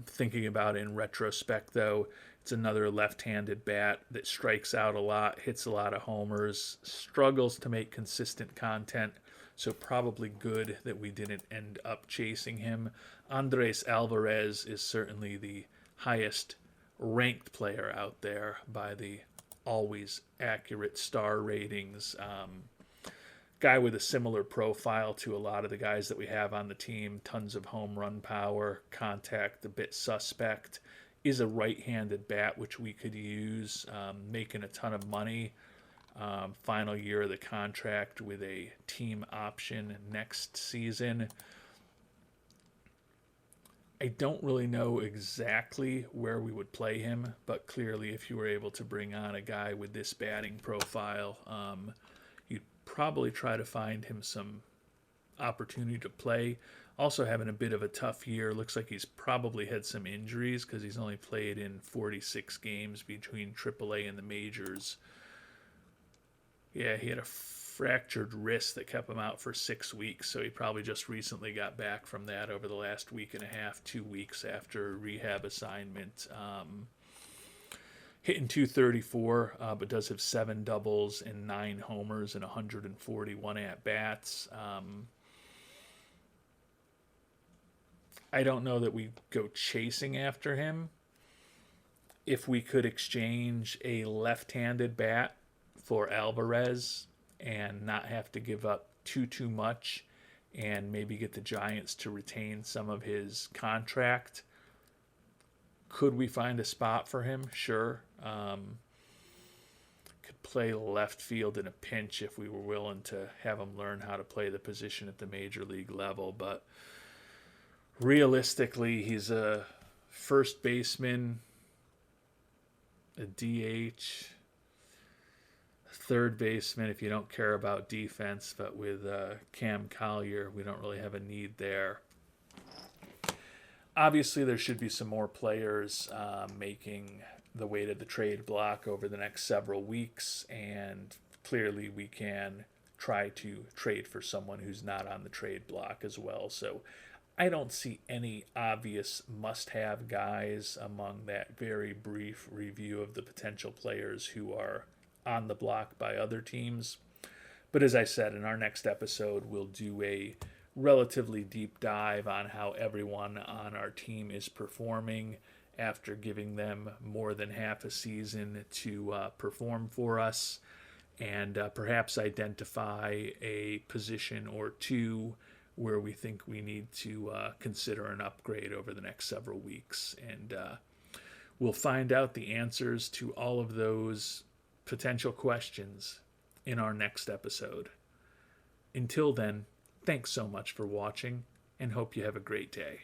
Thinking about it in retrospect, though, it's another left-handed bat that strikes out a lot, hits a lot of homers, struggles to make consistent content, so probably good that we didn't end up chasing him. Andres Alvarez is certainly the highest ranked player out there by the always accurate star ratings. Guy with a similar profile to a lot of the guys that we have on the team. Tons of home run power, contact a bit suspect. Is a right-handed bat, which we could use, making a ton of money. Final year of the contract with a team option next season. I don't really know exactly where we would play him, but clearly if you were able to bring on a guy with this batting profile, you'd probably try to find him some opportunity to play. Also having a bit of a tough year. Looks like he's probably had some injuries because he's only played in 46 games between AAA and the majors. Yeah, he had a fractured wrist that kept him out for 6 weeks, so he probably just recently got back from that over the last week and a half, 2 weeks after rehab assignment. Hitting 234, but does have 7 doubles and 9 homers and 141 at-bats. I don't know that we go chasing after him. If we could exchange a left-handed bat for Alvarez and not have to give up too much and maybe get the Giants to retain some of his contract, could we find a spot for him? Sure. Could play left field in a pinch if we were willing to have him learn how to play the position at the major league level, but realistically, he's a first baseman, a DH, third baseman if you don't care about defense, but with Cam Collier, we don't really have a need there. Obviously, there should be some more players making the way to the trade block over the next several weeks, and clearly we can try to trade for someone who's not on the trade block as well. So I don't see any obvious must have guys among that very brief review of the potential players who are on the block by other teams. But as I said, in our next episode, we'll do a relatively deep dive on how everyone on our team is performing after giving them more than half a season to perform for us, and perhaps identify a position or two where we think we need to consider an upgrade over the next several weeks. And we'll find out the answers to all of those potential questions in our next episode. Until then, thanks so much for watching and hope you have a great day.